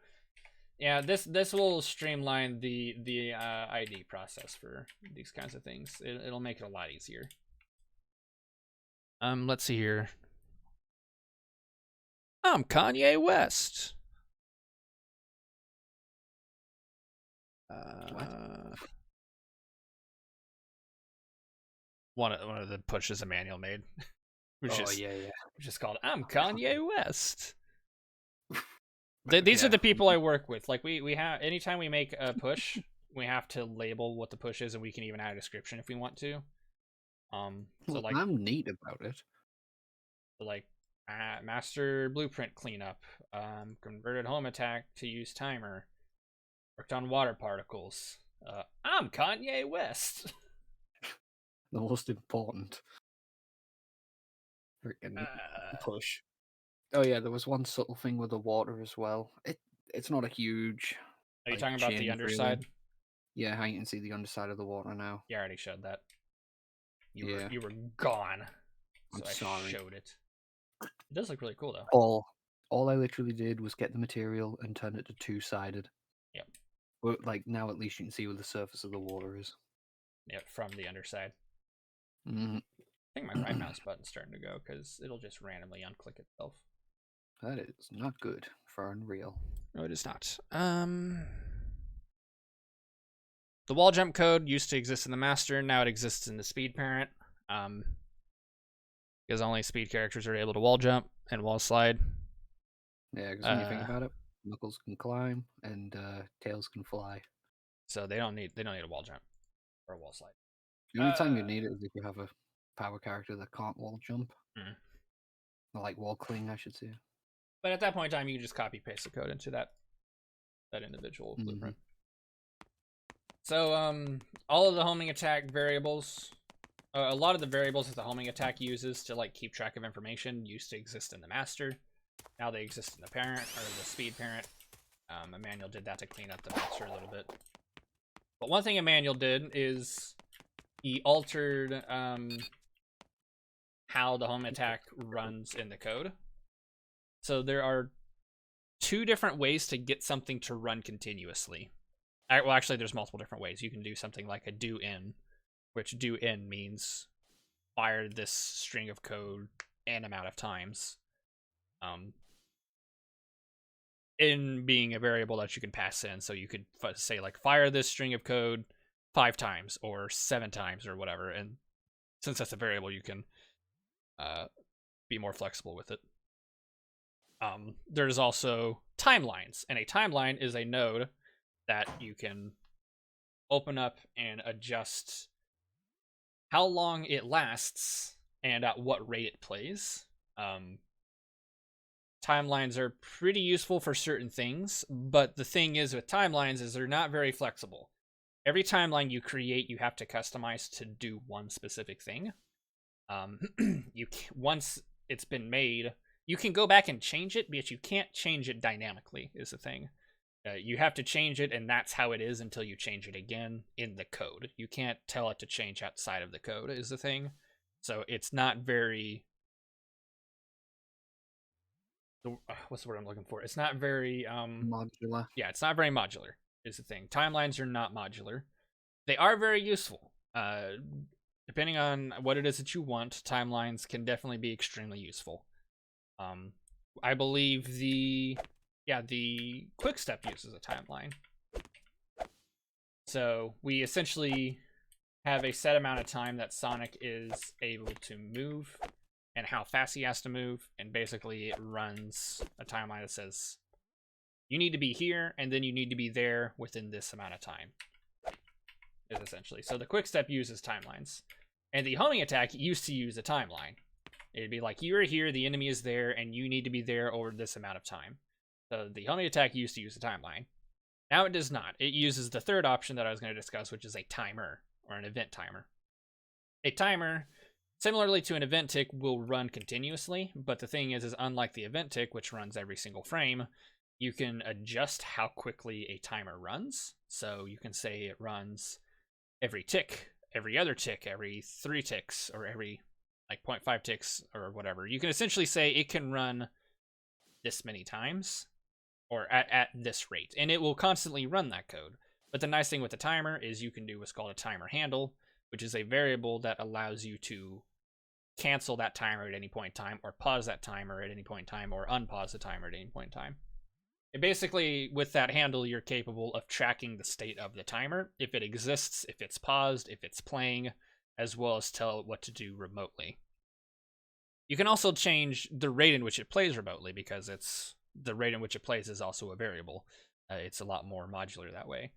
Yeah. This will streamline the ID process for these kinds of things. It'll make it a lot easier. Let's see here. I'm Kanye West. What? One of the pushes Emmanuel made. Yeah. Which is called I'm Kanye West. These are the people I work with. Like we have, anytime we make a push, we have to label what the push is, and we can even add a description if we want to. So like, I'm neat about it. So like, master blueprint cleanup, converted home attack to use timer, worked on water particles. I'm Kanye West. The most important freaking push. Oh yeah, there was one subtle thing with the water as well. It's not a huge. Are you talking about the underside? Really. Yeah, I can see the underside of the water now. Yeah, I already showed that. You were gone. So I'm sorry. Showed it. It does look really cool though. All I literally did was get the material and turn it to two-sided. Yep. But like now, at least you can see where the surface of the water is. Yeah, from the underside. Mm-hmm. I think my right mouse button's starting to go because it'll just randomly unclick itself. That is not good for Unreal. No, it is not. The wall jump code used to exist in the master. Now it exists in the speed parent. Because only speed characters are able to wall jump and wall slide. Yeah, because when you think about it, Knuckles can climb and Tails can fly. So they don't need a wall jump. or a wall slide. The only time you need it is if you have a power character that can't wall jump. Or like wall cling, I should say. But at that point in time, you can just copy paste the code into that individual blueprint. So all of the homing attack variables, a lot of the variables that the homing attack uses to like keep track of information used to exist in the master. Now they exist in the parent, or the speed parent. Emmanuel did that to clean up the master a little bit. But one thing Emmanuel did is he altered how the home attack runs in the code. So there are 2 different ways to get something to run continuously. Well, actually, there's multiple different ways. You can do something like a do in, which do in means fire this string of code n amount of times. In being a variable that you can pass in, so you could say like fire this string of code 5 times or 7 times or whatever, and since that's a variable, you can be more flexible with it. There's also timelines, and a timeline is a node that you can open up and adjust how long it lasts and at what rate it plays. Timelines are pretty useful for certain things, but the thing is with timelines is they're not very flexible. Every timeline you create, you have to customize to do one specific thing. Once it's been made, you can go back and change it, but you can't change it dynamically, is the thing. You have to change it, and that's how it is until you change it again in the code. You can't tell it to change outside of the code, is the thing. So it's not very... what's the word I'm looking for? It's not very... modular. Yeah, it's not very modular, is the thing. Timelines are not modular. They are very useful. Depending on what it is that you want, timelines can definitely be extremely useful. I believe the quick step uses a timeline. So we essentially have a set amount of time that Sonic is able to move and how fast he has to move, and basically it runs a timeline that says you need to be here and then you need to be there within this amount of time, is essentially. So the quick step uses timelines, and the homing attack used to use a timeline. It'd be like, you're here, the enemy is there, and you need to be there over this amount of time. So the homing attack used to use a timeline. Now it does not. It uses the third option that I was going to discuss, which is a timer, or an event timer. A timer, similarly to an event tick, will run continuously, but the thing is unlike the event tick, which runs every single frame, you can adjust how quickly a timer runs. So you can say it runs every tick, every other tick, every 3 ticks, or every like 0.5 ticks or whatever. You can essentially say it can run this many times or at this rate, and it will constantly run that code. But the nice thing with the timer is you can do what's called a timer handle, which is a variable that allows you to cancel that timer at any point in time, or pause that timer at any point in time, or unpause the timer at any point in time. And basically, with that handle, you're capable of tracking the state of the timer, if it exists, if it's paused, if it's playing, as well as tell it what to do remotely. You can also change the rate in which it plays remotely, because the rate in which it plays is also a variable. It's a lot more modular that way.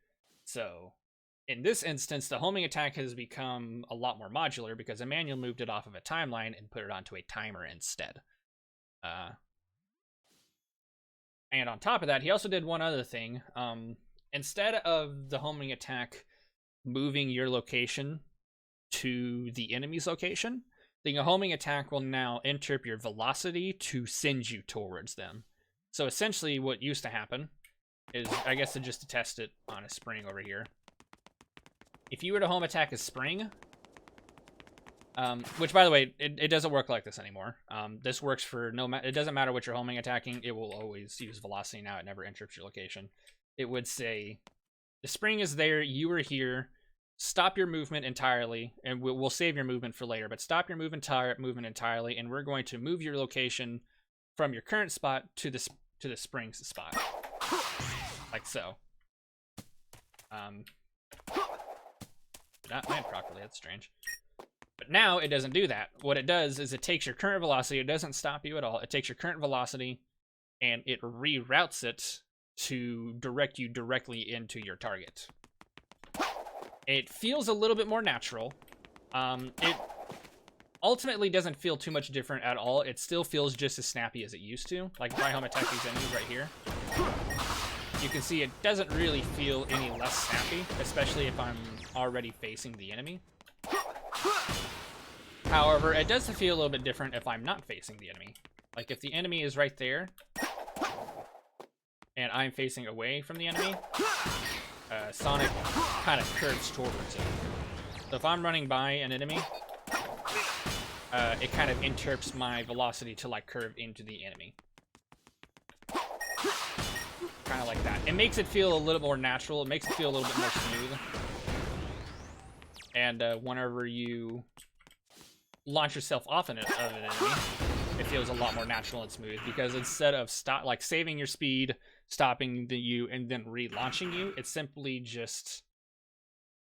So in this instance, the homing attack has become a lot more modular because Emmanuel moved it off of a timeline and put it onto a timer instead. And on top of that, he also did one other thing. Instead of the homing attack moving your location to the enemy's location, the homing attack will now interrupt your velocity to send you towards them. So essentially what used to happen is, I guess just to test it on a spring over here, if you were to home attack a spring, which by the way, it doesn't work like this anymore. This works for it doesn't matter what you're homing attacking, it will always use velocity now, it never interrupts your location. It would say, the spring is there, you are here, stop your movement entirely, and we'll save your movement for later, but stop your movement entirely, and we're going to move your location from your current spot to the spring's spot. Like so. Not land properly, that's strange. But now it doesn't do that. What it does is it takes your current velocity, it doesn't stop you at all, it takes your current velocity and it reroutes it to direct you directly into your target. It feels a little bit more natural. It ultimately doesn't feel too much different at all. It still feels just as snappy as it used to. Like if I home attack these enemies right here, you can see it doesn't really feel any less snappy, especially if I'm already facing the enemy. However, it does feel a little bit different if I'm not facing the enemy. Like if the enemy is right there, and I'm facing away from the enemy, Sonic kind of curves towards it. So if I'm running by an enemy, it kind of interrupts my velocity to like curve into the enemy. Kind of like that. It makes it feel a little more natural. It makes it feel a little bit more smooth. And whenever you launch yourself off of an enemy, it feels a lot more natural and smooth, because instead of saving your speed, stopping you, and then relaunching you, it simply just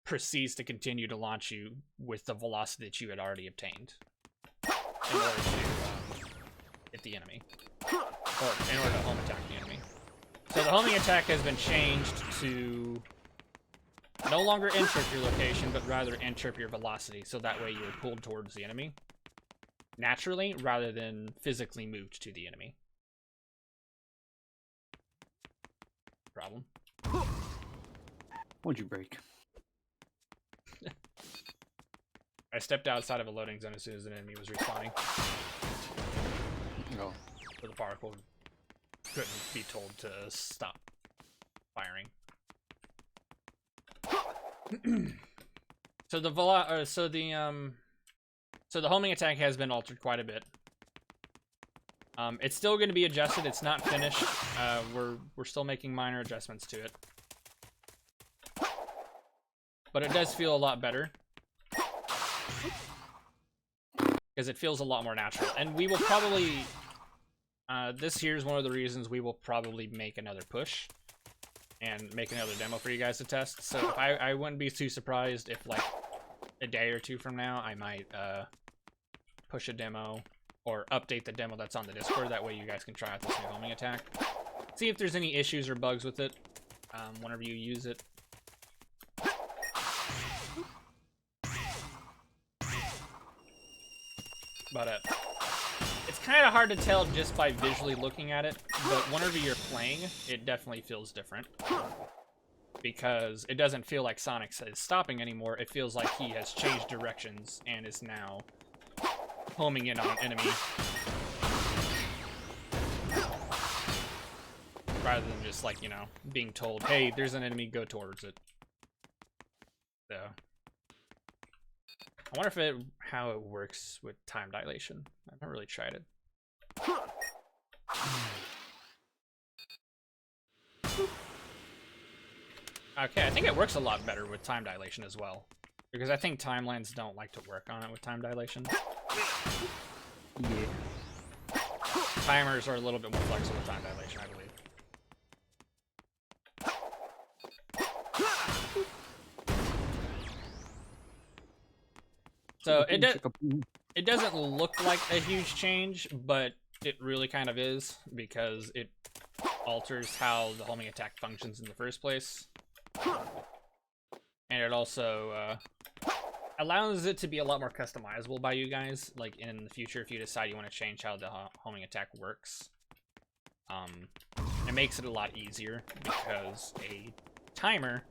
proceeds to continue to launch you with the velocity that you had already obtained in order to hit the enemy, or in order to home attack the enemy. So the homing attack has been changed to no longer interrupt your location, but rather interrupt your velocity, so that way you're pulled towards the enemy naturally, rather than physically moved to the enemy. Problem. What'd you break? I stepped outside of a loading zone as soon as an enemy was respawning. Oh. So the particle couldn't be told to stop firing. So the homing attack has been altered quite a bit. It's still going to be adjusted. It's not finished. We're still making minor adjustments to it, but it does feel a lot better because it feels a lot more natural. And we will probably this here is one of the reasons we will probably make another push and make another demo for you guys to test. So if I wouldn't be too surprised if like a day or two from now I might push a demo or update the demo that's on the Discord. That way you guys can try out this new homing attack. See if there's any issues or bugs with it whenever you use it. But it's kind of hard to tell just by visually looking at it, but whenever you're playing, it definitely feels different. Because it doesn't feel like Sonic is stopping anymore, it feels like he has changed directions and is now homing in on an enemy. Rather than just like, you know, being told, hey, there's an enemy, go towards it. So I wonder how it works with time dilation. I've never really tried it. Okay, I think it works a lot better with time dilation as well. Because I think timelines don't like to work on it with time dilation. Yeah. Timers are a little bit more flexible with time dilation, I believe. So it doesn't look like a huge change, but it really kind of is, because it alters how the homing attack functions in the first place. And it also allows it to be a lot more customizable by you guys, like in the future if you decide you want to change how the homing attack works. It makes it a lot easier, because a timer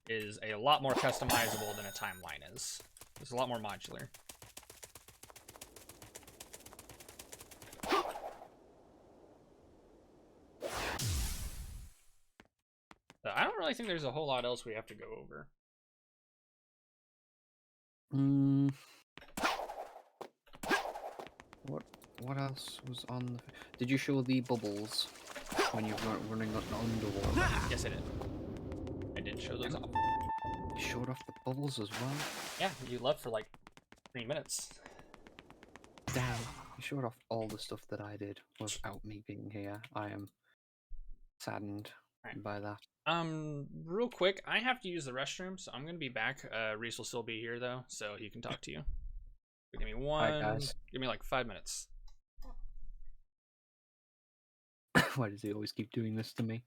is a lot more customizable than a timeline is. It's a lot more modular. So I don't really think there's a whole lot else we have to go over. What else was on the... Did you show the bubbles when you were running underwater? Yes, I did. I did show those off. You showed off the bubbles as well? Yeah, you left for like 3 minutes. Damn, you showed off all the stuff that I did without me being here. I am saddened by that. Real quick, I have to use the restroom, so I'm gonna be back. Reese will still be here though, so he can talk to you. Give me give me like 5 minutes. Why does he always keep doing this to me?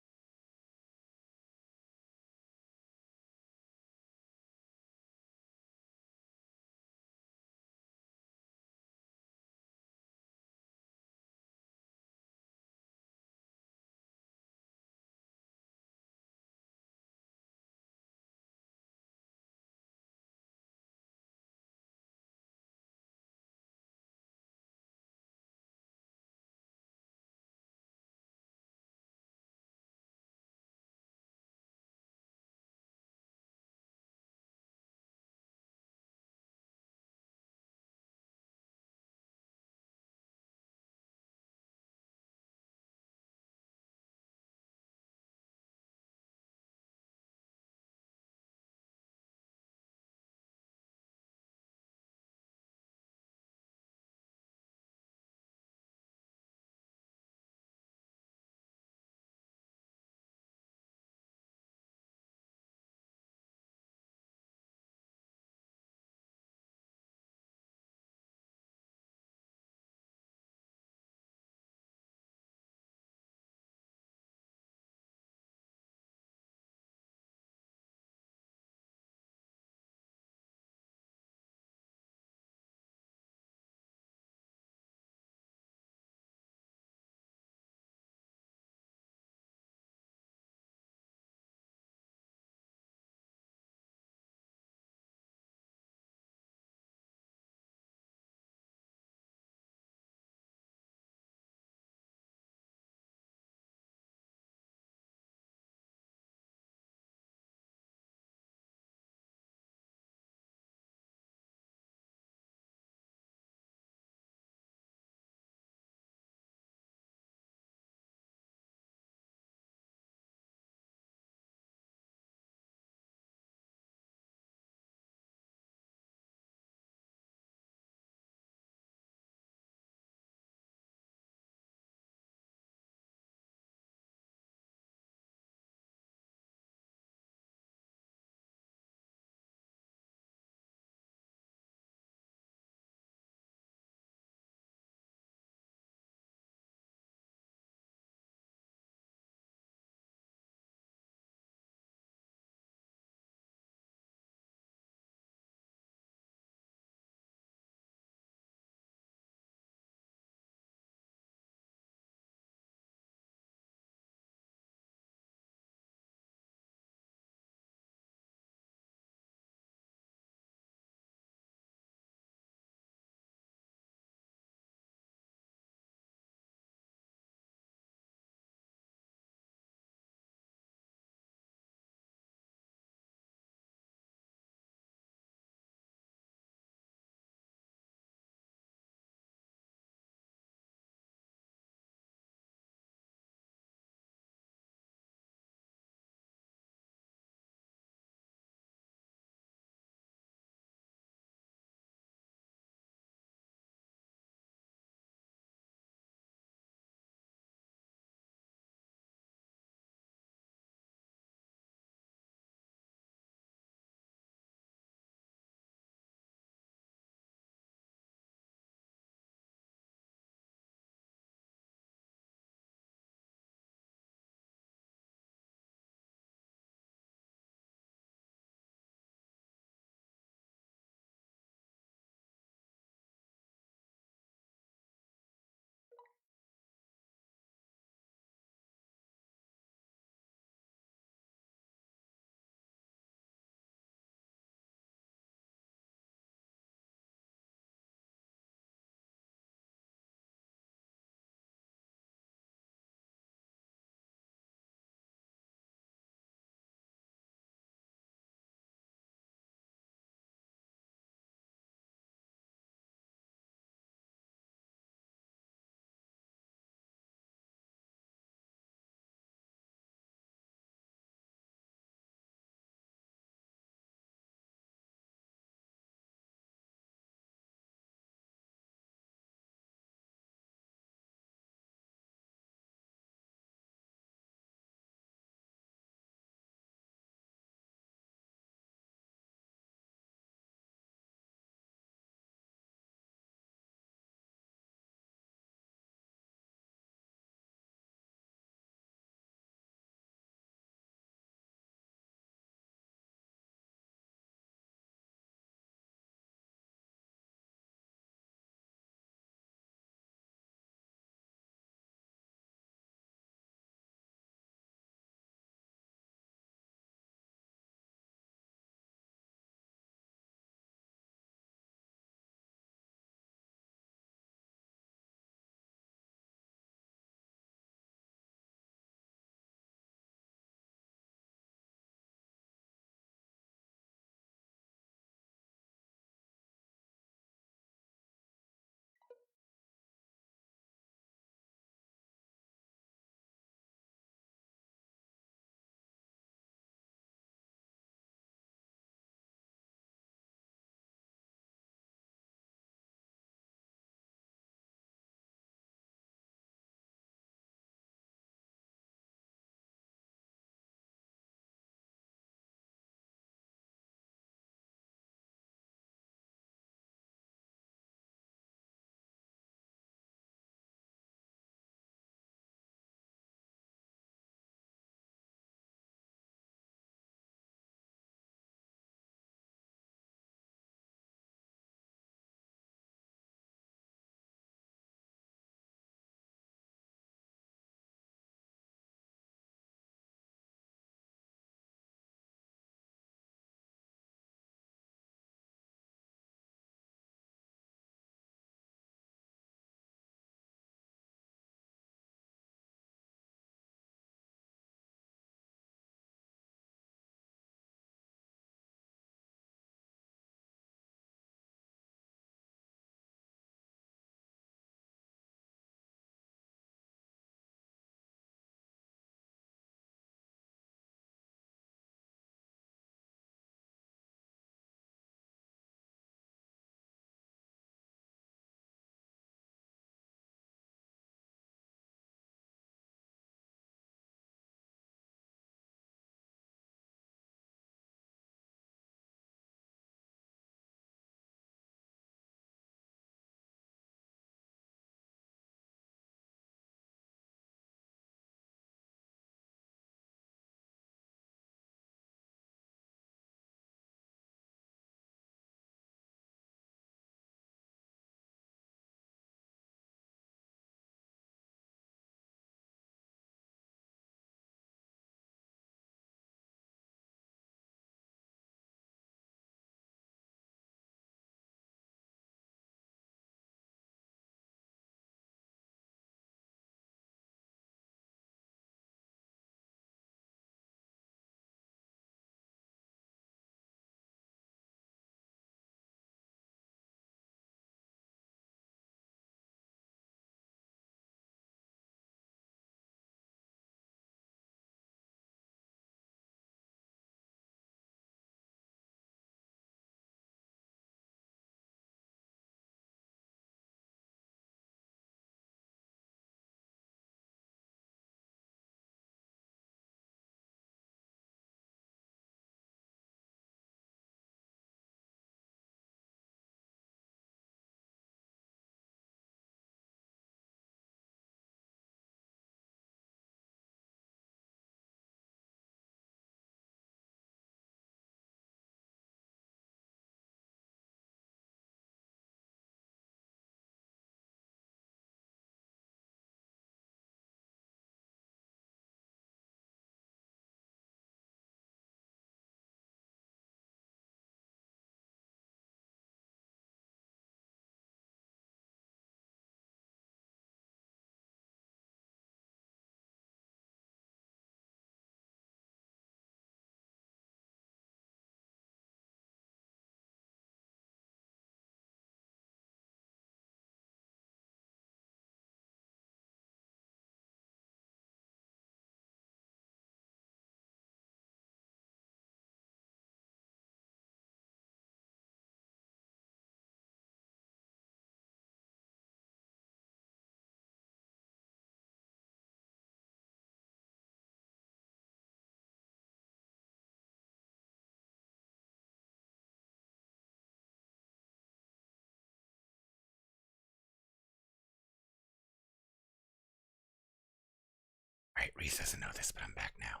Right, Reese doesn't know this, but I'm back now.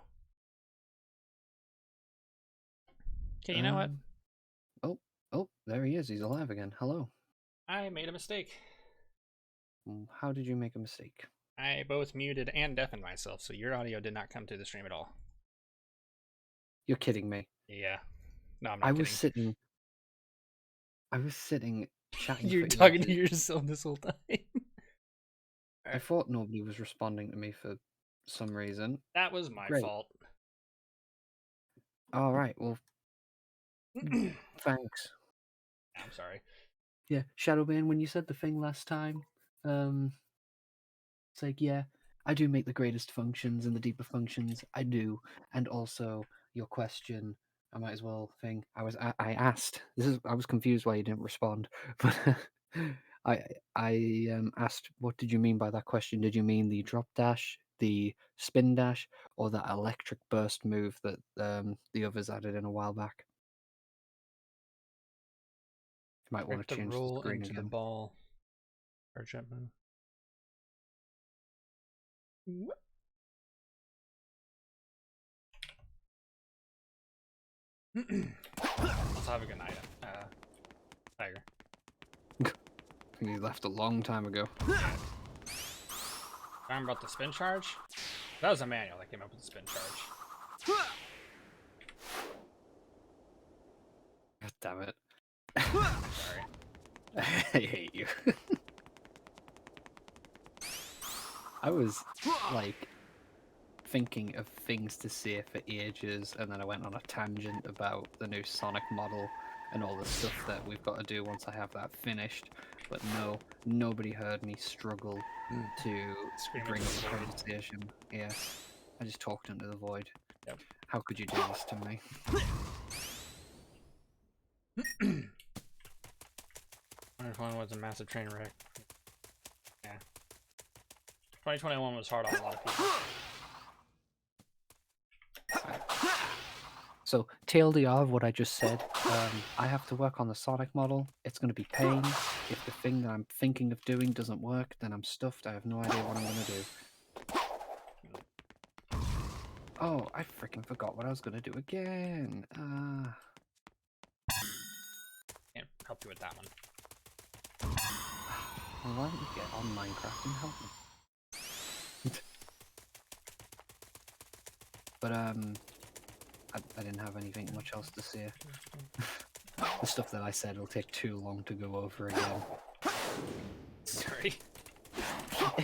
Okay, you know what? Oh, there he is. He's alive again. Hello. I made a mistake. How did you make a mistake? I both muted and deafened myself, so your audio did not come to the stream at all. You're kidding me. Yeah. No, I'm not I kidding. was sitting chatting You're for talking to ages. yourself this whole time. I thought nobody was responding to me for some reason. That was my Great. fault. All right. Well, thanks. I'm sorry. Yeah, Shadowbane, when you said the thing last time, it's like, yeah, I do make the greatest functions and the deeper functions. I do. And also your question, I might as well think. I asked. I was confused why you didn't respond, but I asked, what did you mean by that question? Did you mean the drop dash, the spin dash, or that electric burst move that the others added in a while back? You might want to change the roll screen into the again. ball. Or jumping. Let's have a good night, Tiger. You left a long time ago. Talking about the spin charge? That was a manual that came up with the spin charge. God damn it. Sorry. I hate you. I was like thinking of things to say for ages, and then I went on a tangent about the new Sonic model and all the stuff that we've got to do once I have that finished. But no, nobody heard me struggle to bring up the conversation. Yes, I just talked into the void. Yep. How could you do this to me? 2021 was a massive train wreck. Yeah. 2021 was hard on a lot of people. So, TLDR of what I just said, I have to work on the Sonic model. It's going to be pain. If the thing that I'm thinking of doing doesn't work, then I'm stuffed. I have no idea what I'm going to do. Oh, I freaking forgot what I was going to do again. Can't help you with that one. Well, why don't you get on Minecraft and help me? But, I didn't have anything much else to say. The stuff that I said will take too long to go over again. Sorry. Cook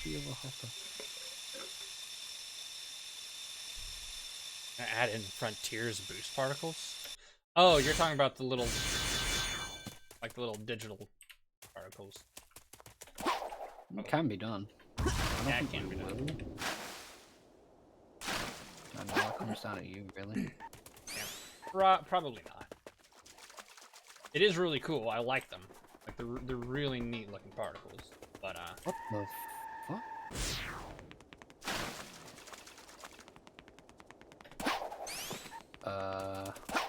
the other hopper. Add in Frontiers boost particles? Oh, you're talking about the little, like the little digital particles. It can be done. Yeah, it can be done. I know that comes down to you, really. Yeah. Probably not. It is really cool. I like them. Like they're really neat looking particles. But What the fuck?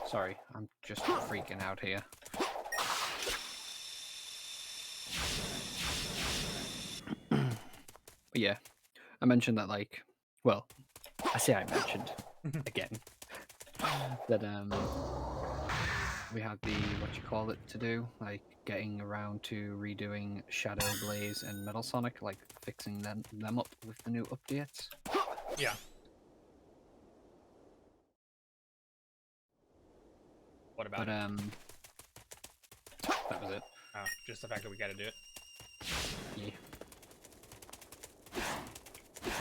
Sorry, I'm just freaking out here. But yeah, I mentioned that, like, well, I say I mentioned again that we had the what you call it to do, like getting around to redoing Shadow Blaze and Metal Sonic, like fixing them up with the new updates. yeah. What about it? That was it. Oh, just the fact that we got to do it. Yeah.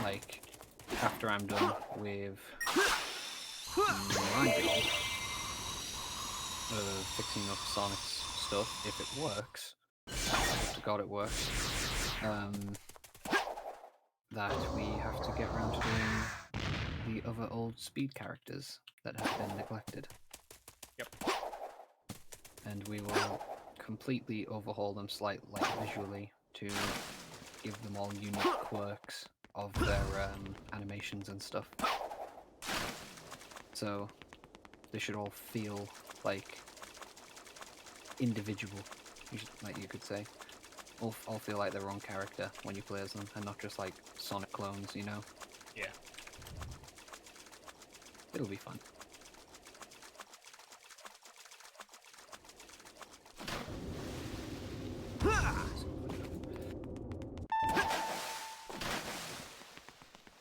Like, after I'm done with my job of fixing up Sonic's stuff, if it works, I hope to God it works, that we have to get around to doing the other old speed characters that have been neglected. Yep. And we will completely overhaul them slightly, like, visually, to give them all unique quirks of their animations and stuff. So they should all feel like individual, like you could say. all feel like their own character when you play as them, and not just like Sonic clones, you know? Yeah. It'll be fun.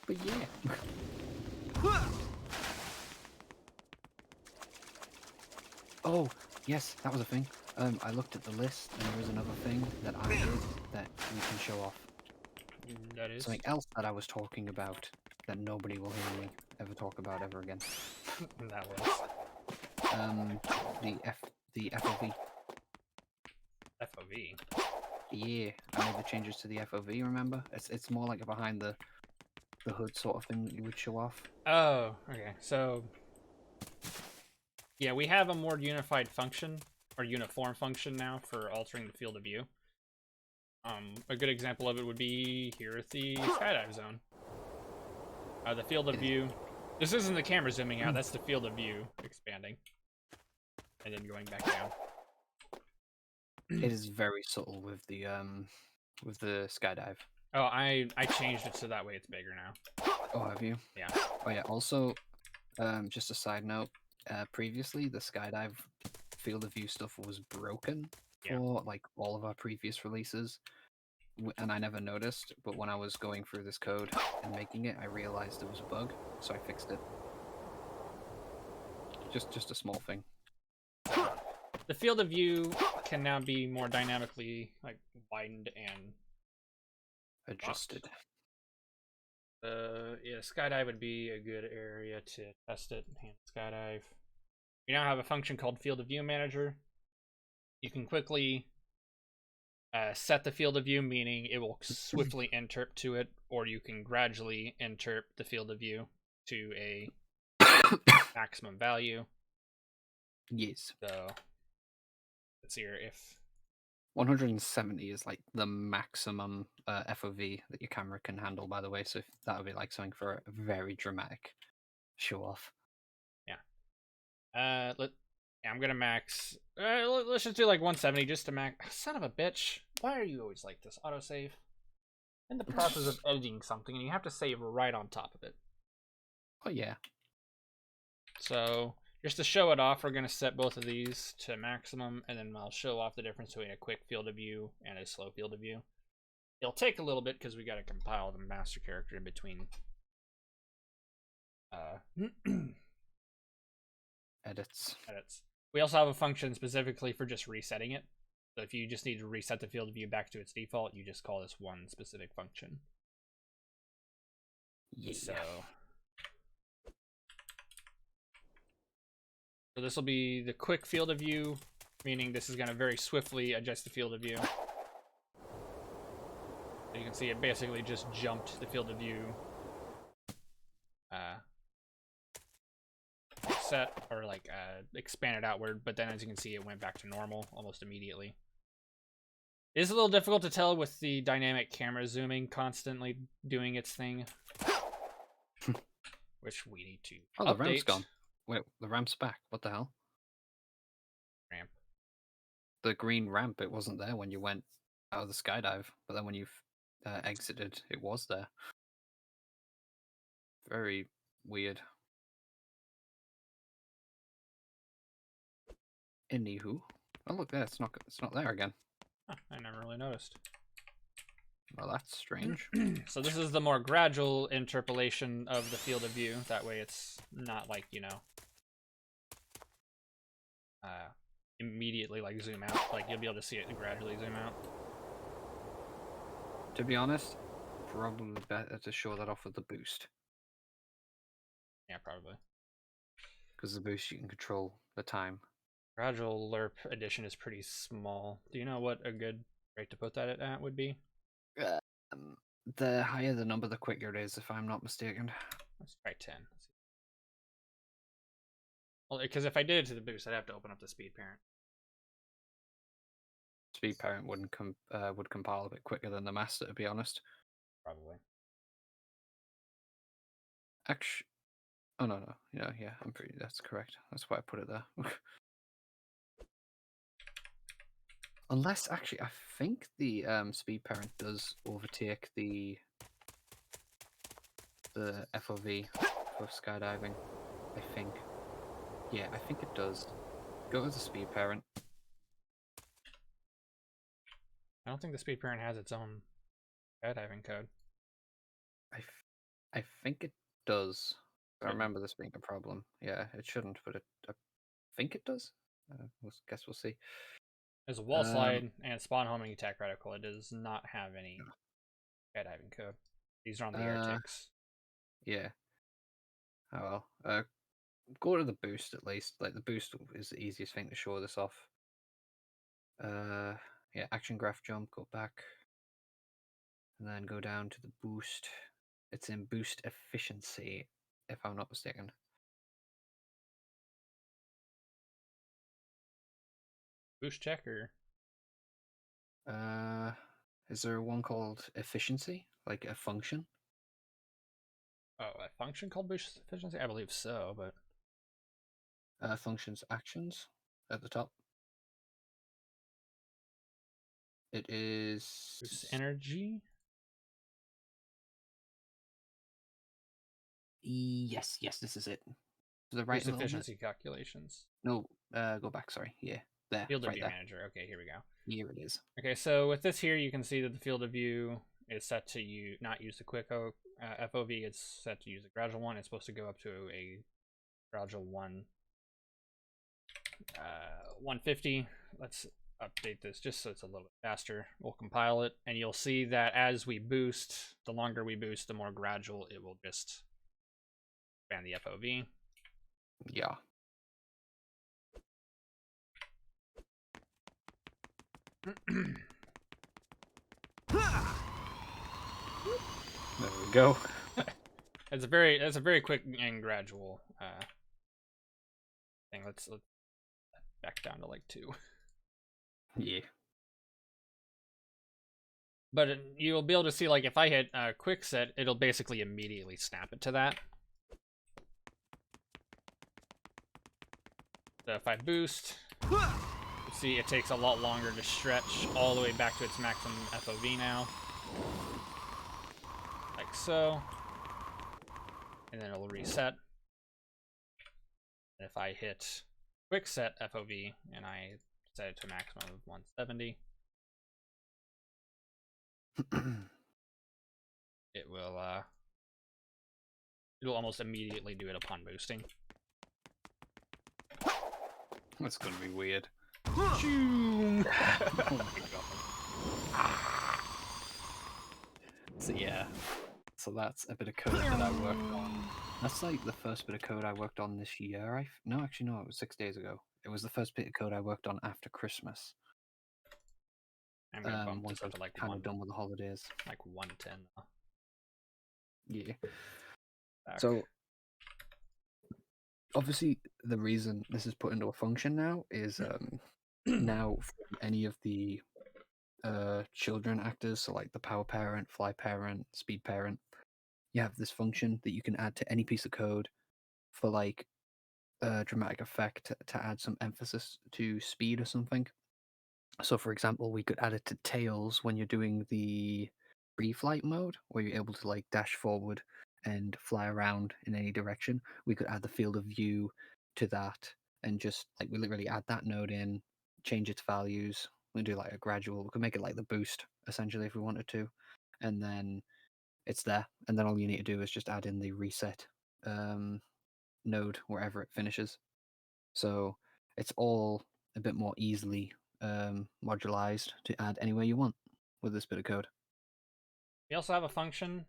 But yeah. Oh, yes, that was a thing. I looked at the list, and there is another thing that I did that we can show off. That is Something else that I was talking about that nobody will hear me ever talk about ever again. that was The FOV. FOV. Yeah, I made the changes to the FOV. Remember, it's more like a behind the hood sort of thing that you would show off. Oh, okay. So, yeah, we have a more unified function or uniform function now for altering the field of view. A good example of it would be here at the Skydive zone. The field of view. This isn't the camera zooming out. That's the field of view expanding, and then going back down. It is very subtle with the Skydive. Oh, I changed it so that way it's bigger now. Oh, have you? Yeah. Oh yeah. Also, just a side note. Previously, the Skydive field of view stuff was broken for like all of our previous releases, and I never noticed. But when I was going through this code and making it, I realized there was a bug, so I fixed it. Just a small thing. The field of view can now be more dynamically like widened and Adjusted. Yeah, Skydive would be a good area to test it. Skydive. We now have a function called Field of View Manager. You can quickly set the field of view, meaning it will swiftly interp to it, or you can gradually interp the field of view to a maximum value. Yes. So let's see here if 170 is like the maximum FOV that your camera can handle, by the way, so that would be like something for a very dramatic show off. Yeah. I'm gonna max. Let's just do like 170 just to max. Son of a bitch! Why are you always like this? Autosave. In the process of editing something, and you have to save right on top of it. Oh yeah. So just to show it off, we're gonna set both of these to maximum, and then I'll show off the difference between a quick field of view and a slow field of view. It'll take a little bit because we got to compile the master character in between. Edits. We also have a function specifically for just resetting it. So if you just need to reset the field of view back to its default, you just call this one specific function. Yeah. So this will be the quick field of view, meaning this is going to very swiftly adjust the field of view. So you can see it basically just jumped the field of view set, or like expanded outward, but then as you can see it went back to normal almost immediately. It is a little difficult to tell with the dynamic camera zooming constantly doing its thing, which we need to update. The ramp's gone. Wait, the ramp's back. What the hell? Ramp. The green ramp, it wasn't there when you went out of the Skydive, but then when you exited, it was there. Very weird. Anywho, oh look there, it's not there again. Huh, I never really noticed. Well, that's strange. So this is the more gradual interpolation of the field of view. That way it's not like, you know, immediately like zoom out. Like you'll be able to see it gradually zoom out. To be honest, probably better to show that off with the boost. Yeah, probably. Because the boost you can control the time. Gradual lerp addition is pretty small. Do you know what a good rate to put that at would be? The higher the number, the quicker it is, if I'm not mistaken. Let's try 10. Well, because if I did it to the boost, I'd have to open up the speed parent. Speed parent would compile a bit quicker than the master, to be honest. Probably. Actually, oh no, yeah, that's correct. That's why I put it there. Unless actually, I think the speed parent does overtake the FOV for skydiving. I think. Yeah, I think it does. Go with the speed parent. I don't think the speed parent has its own skydiving code. I think it does. I Shouldn't. remember this being a problem. Yeah, it shouldn't, but I think it does. Guess we'll see. There's a wall slide and spawn homing attack reticle. It does not have any skydiving code. These are on the air ticks. Yeah. Oh well. Go to the boost at least. Like the boost is the easiest thing to show this off. Yeah, action graph jump, go back. And then go down to the boost. It's in boost efficiency, if I'm not mistaken. Boost check or? Is there one called efficiency, like a function? Oh, a function called boost efficiency? I believe so, but Functions actions at the top. It is boost energy. Yes, this is it. To the right Boost a little efficiency bit. calculations. No, go back. Sorry, yeah, there. Field of right view there. manager. Okay, here we go. Here it is. Okay, so with this here, you can see that the field of view is set to not use the quick FOV. It's set to use the gradual one. It's supposed to go up to a gradual 150. Let's update this just so it's a little bit faster. We'll compile it, and you'll see that as we boost, the longer we boost, the more gradual it will just expand the FOV. Yeah. There we go. It's a very quick and gradual thing. Let's back down to like 2. Yeah. But you'll be able to see, like, if I hit quick set, it'll basically immediately snap it to that. So if I boost, you see it takes a lot longer to stretch all the way back to its maximum FOV now. Like so. And then it'll reset. And if I hit quick set FOV and I set it to a maximum of 170, it'll almost immediately do it upon boosting. That's gonna be weird. Oh So yeah. So that's a bit of code that I worked on. That's like the first bit of code I worked on this year. No, actually no, it was 6 days ago. It was the first bit of code I worked on after Christmas. I'm gonna bump Once this I up was to like kind of done with the holidays. like 110. Yeah. Back. So obviously the reason this is put into a function now is now for any of the children actors, so like the power parent, fly parent, speed parent, you have this function that you can add to any piece of code for like dramatic effect to add some emphasis to speed or something. So for example, we could add it to tails when you're doing the free flight mode, where you're able to like dash forward and fly around in any direction. We could add the field of view to that and just like we literally add that node in, change its values. We do like a gradual. We could make it like the boost essentially if we wanted to, and then it's there. And then all you need to do is just add in the reset node wherever it finishes. So it's all a bit more easily modularized to add anywhere you want with this bit of code. We also have a function.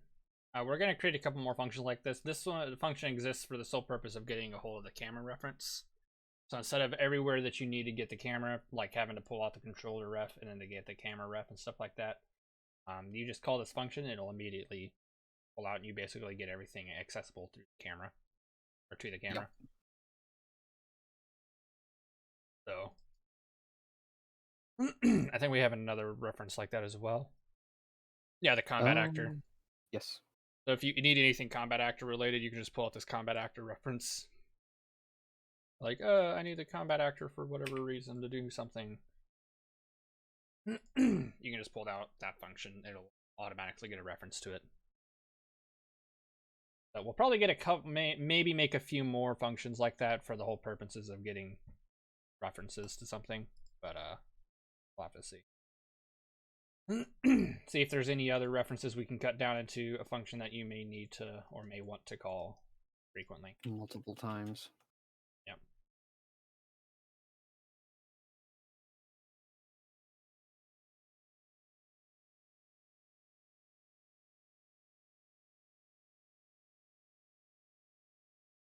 We're going to create a couple more functions like this. This one, the function exists for the sole purpose of getting a hold of the camera reference. So instead of everywhere that you need to get the camera, like having to pull out the controller ref and then to get the camera ref and stuff like that, you just call this function, it'll immediately pull out, and you basically get everything accessible through the camera, or to the camera. Yep. So I think we have another reference like that as well. Yeah, the combat actor. Yes. So if you need anything combat actor related, you can just pull out this combat actor reference. Like, I need the combat actor for whatever reason to do something. You can just pull out that function. It'll automatically get a reference to it. So we'll probably get a couple, maybe make a few more functions like that for the whole purposes of getting references to something. But we'll have to see. See if there's any other references we can cut down into a function that you may need to or may want to call frequently. Multiple times. Yep.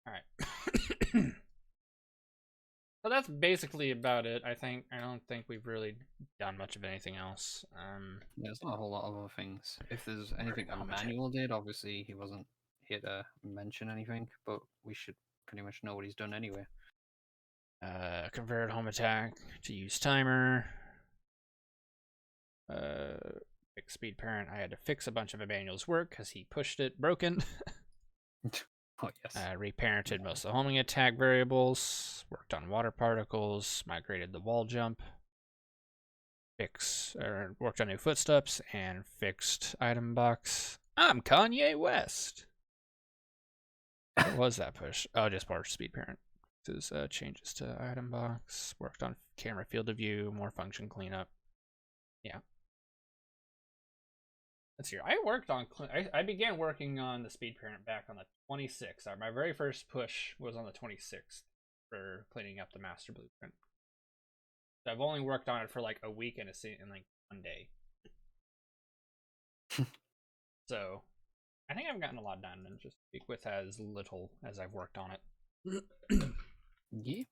All right. So that's basically about it. I don't think we've really done much of anything else. There's not a whole lot of other things. If there's anything Emmanuel did, obviously he wasn't here to mention anything, but we should pretty much know what he's done anyway. Convert home attack to use timer. Fix speed parent. I had to fix a bunch of Emmanuel's work because he pushed it broken. Oh, yes. Reparented most of the homing attack variables. Worked on water particles. Migrated the wall jump. Worked on new footsteps and fixed item box. I'm Kanye West. What was that push? Oh, just part of speed parent. This is changes to item box. Worked on camera field of view. More function cleanup. Yeah. Let's see. I worked on. I began working on the speed parent back on the 26th. My very first push was on the 26th for cleaning up the master blueprint. So I've only worked on it for like a week and like 1 day. So I think I've gotten a lot done, and just speak with as little as I've worked on it. Yeah.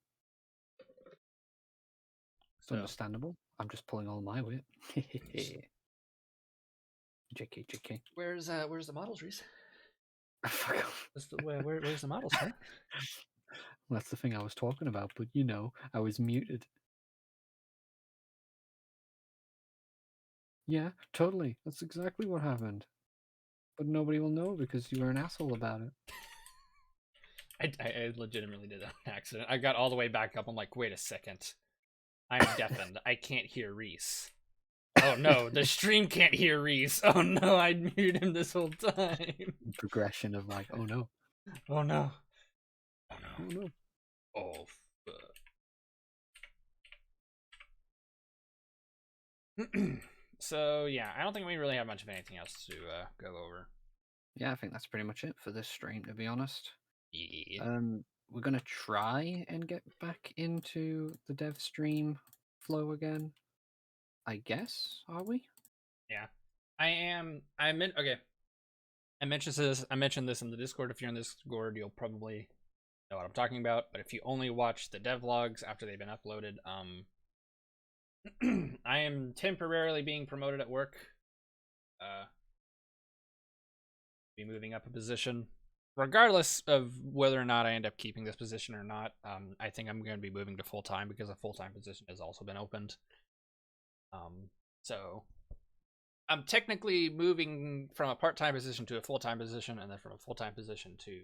It's understandable. I'm just pulling all my weight. JK. Where's the models, Reese? Fuck off. Where's the models, huh? That's the thing I was talking about, but you know, I was muted. Yeah, totally. That's exactly what happened. But nobody will know because you were an asshole about it. I legitimately did that on accident. I got all the way back up. I'm like, wait a second. I'm deafened. I can't hear Reese. Oh no, the stream can't hear Reese. Oh no, I muted him this whole time. Progression of like, oh no. Oh no. Oh no. Oh no. Oh fuck. So yeah, I don't think we really have much of anything else to go over. Yeah, I think that's pretty much it for this stream, to be honest. Yeah. We're gonna try and get back into the dev stream flow again. I guess, are we? Yeah. Okay. I mentioned this in the Discord. If you're in the Discord, you'll probably know what I'm talking about. But if you only watch the devlogs after they've been uploaded, I am temporarily being promoted at work. Be moving up a position. Regardless of whether or not I end up keeping this position or not, I think I'm going to be moving to full-time because a full-time position has also been opened. So I'm technically moving from a part-time position to a full-time position, and then from a full-time position to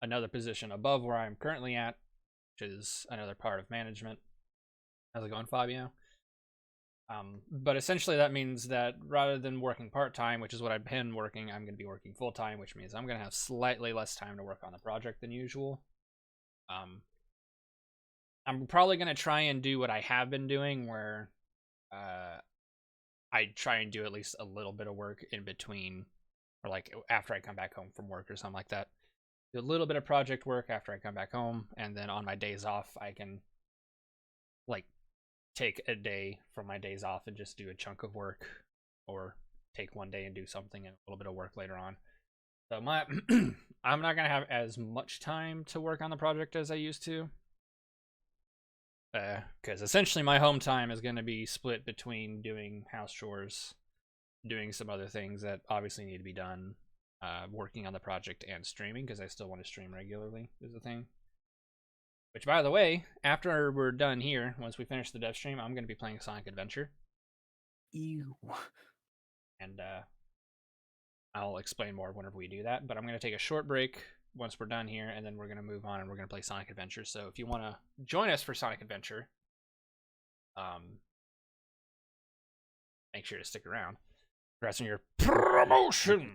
another position above where I'm currently at, which is another part of management. How's it going, Fabio? But essentially that means that rather than working part-time, which is what I've been working, I'm going to be working full-time, which means I'm going to have slightly less time to work on the project than usual. I'm probably going to try and do what I have been doing, where I try and do at least a little bit of work in between, or like after I come back home from work or something like that. Do a little bit of project work after I come back home, and then on my days off, I can like take a day from my days off and just do a chunk of work, or take 1 day and do something and a little bit of work later on. So I'm not gonna have as much time to work on the project as I used to, because essentially my home time is going to be split between doing house chores, doing some other things that obviously need to be done, working on the project, and streaming, because I still want to stream regularly is the thing. Which, by the way, after we're done here, once we finish the dev stream, I'm going to be playing Sonic Adventure. Ew. And I'll explain more whenever we do that. But I'm going to take a short break once we're done here, and then we're going to move on and we're going to play Sonic Adventure. So if you want to join us for Sonic Adventure, make sure to stick around. Congrats on your promotion.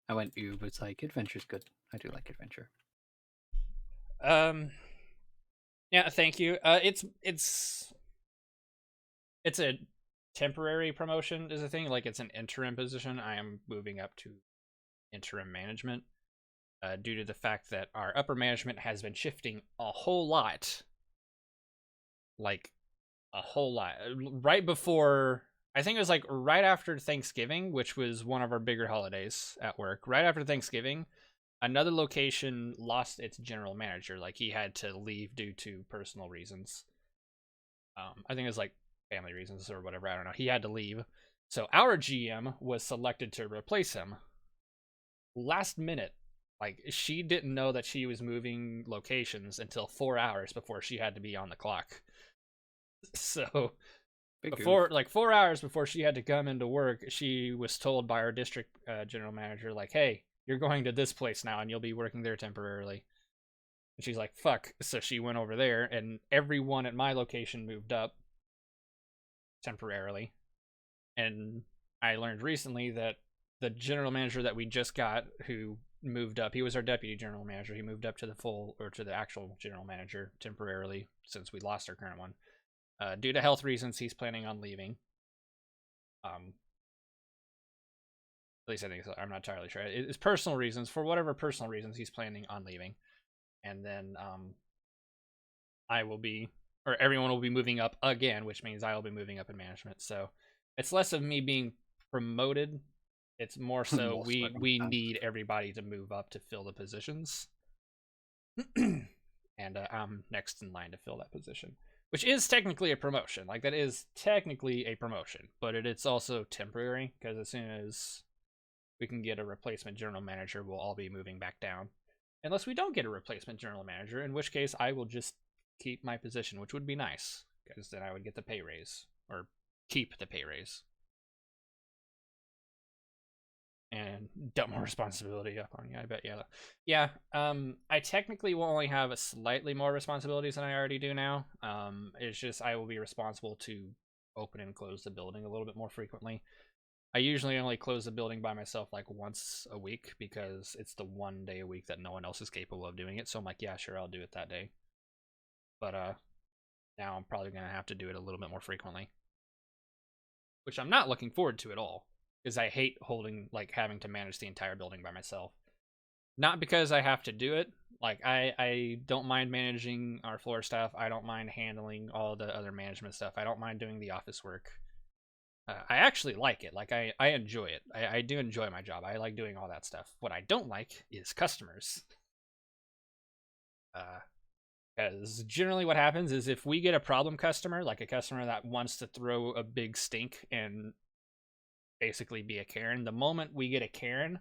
I went Uber. It's like adventure's good. I do like adventure. Yeah, thank you. It's a temporary promotion is a thing. Like it's an interim position. I am moving up to interim management due to the fact that our upper management has been shifting a whole lot. Like a whole lot. Right before, I think it was like right after Thanksgiving, which was one of our bigger holidays at work. Right after Thanksgiving, another location lost its general manager. Like he had to leave due to personal reasons. I think it was like family reasons or whatever. I don't know. He had to leave. So our GM was selected to replace him. Last minute, like she didn't know that she was moving locations until 4 hours before she had to be on the clock. So before, like 4 hours before she had to come into work, she was told by our district general manager, like, "Hey, you're going to this place now, and you'll be working there temporarily." And she's like, "Fuck!" So she went over there, and everyone at my location moved up temporarily. And I learned recently that the general manager that we just got, who moved up, he was our deputy general manager. He moved up to the full, or to the actual general manager temporarily since we lost our current one. Due to health reasons, he's planning on leaving. At least I think so. I'm not entirely sure. It's personal reasons. For whatever personal reasons, he's planning on leaving. And then I will be, or everyone will be moving up again, which means I will be moving up in management. So it's less of me being promoted. It's more so we need everybody to move up to fill the positions. And I'm next in line to fill that position, which is technically a promotion. Like that is technically a promotion, but it's also temporary because as soon as we can get a replacement general manager, we'll all be moving back down. Unless we don't get a replacement general manager, in which case I will just keep my position, which would be nice because then I would get the pay raise or keep the pay raise and dump more responsibility up on you. I bet. Yeah. I technically will only have a slightly more responsibilities than I already do now. It's just I will be responsible to open and close the building a little bit more frequently. I usually only close the building by myself like once a week because it's the one day a week that no one else is capable of doing it. So I'm like, yeah, sure, I'll do it that day. But now I'm probably gonna have to do it a little bit more frequently, which I'm not looking forward to at all. Because I hate having to manage the entire building by myself. Not because I have to do it. Like, I don't mind managing our floor staff. I don't mind handling all the other management stuff. I don't mind doing the office work. I actually like it. Like, I enjoy it. I do enjoy my job. I like doing all that stuff. What I don't like is customers. Because generally what happens is if we get a problem customer, like a customer that wants to throw a big stink and basically be a Karen. The moment we get a Karen,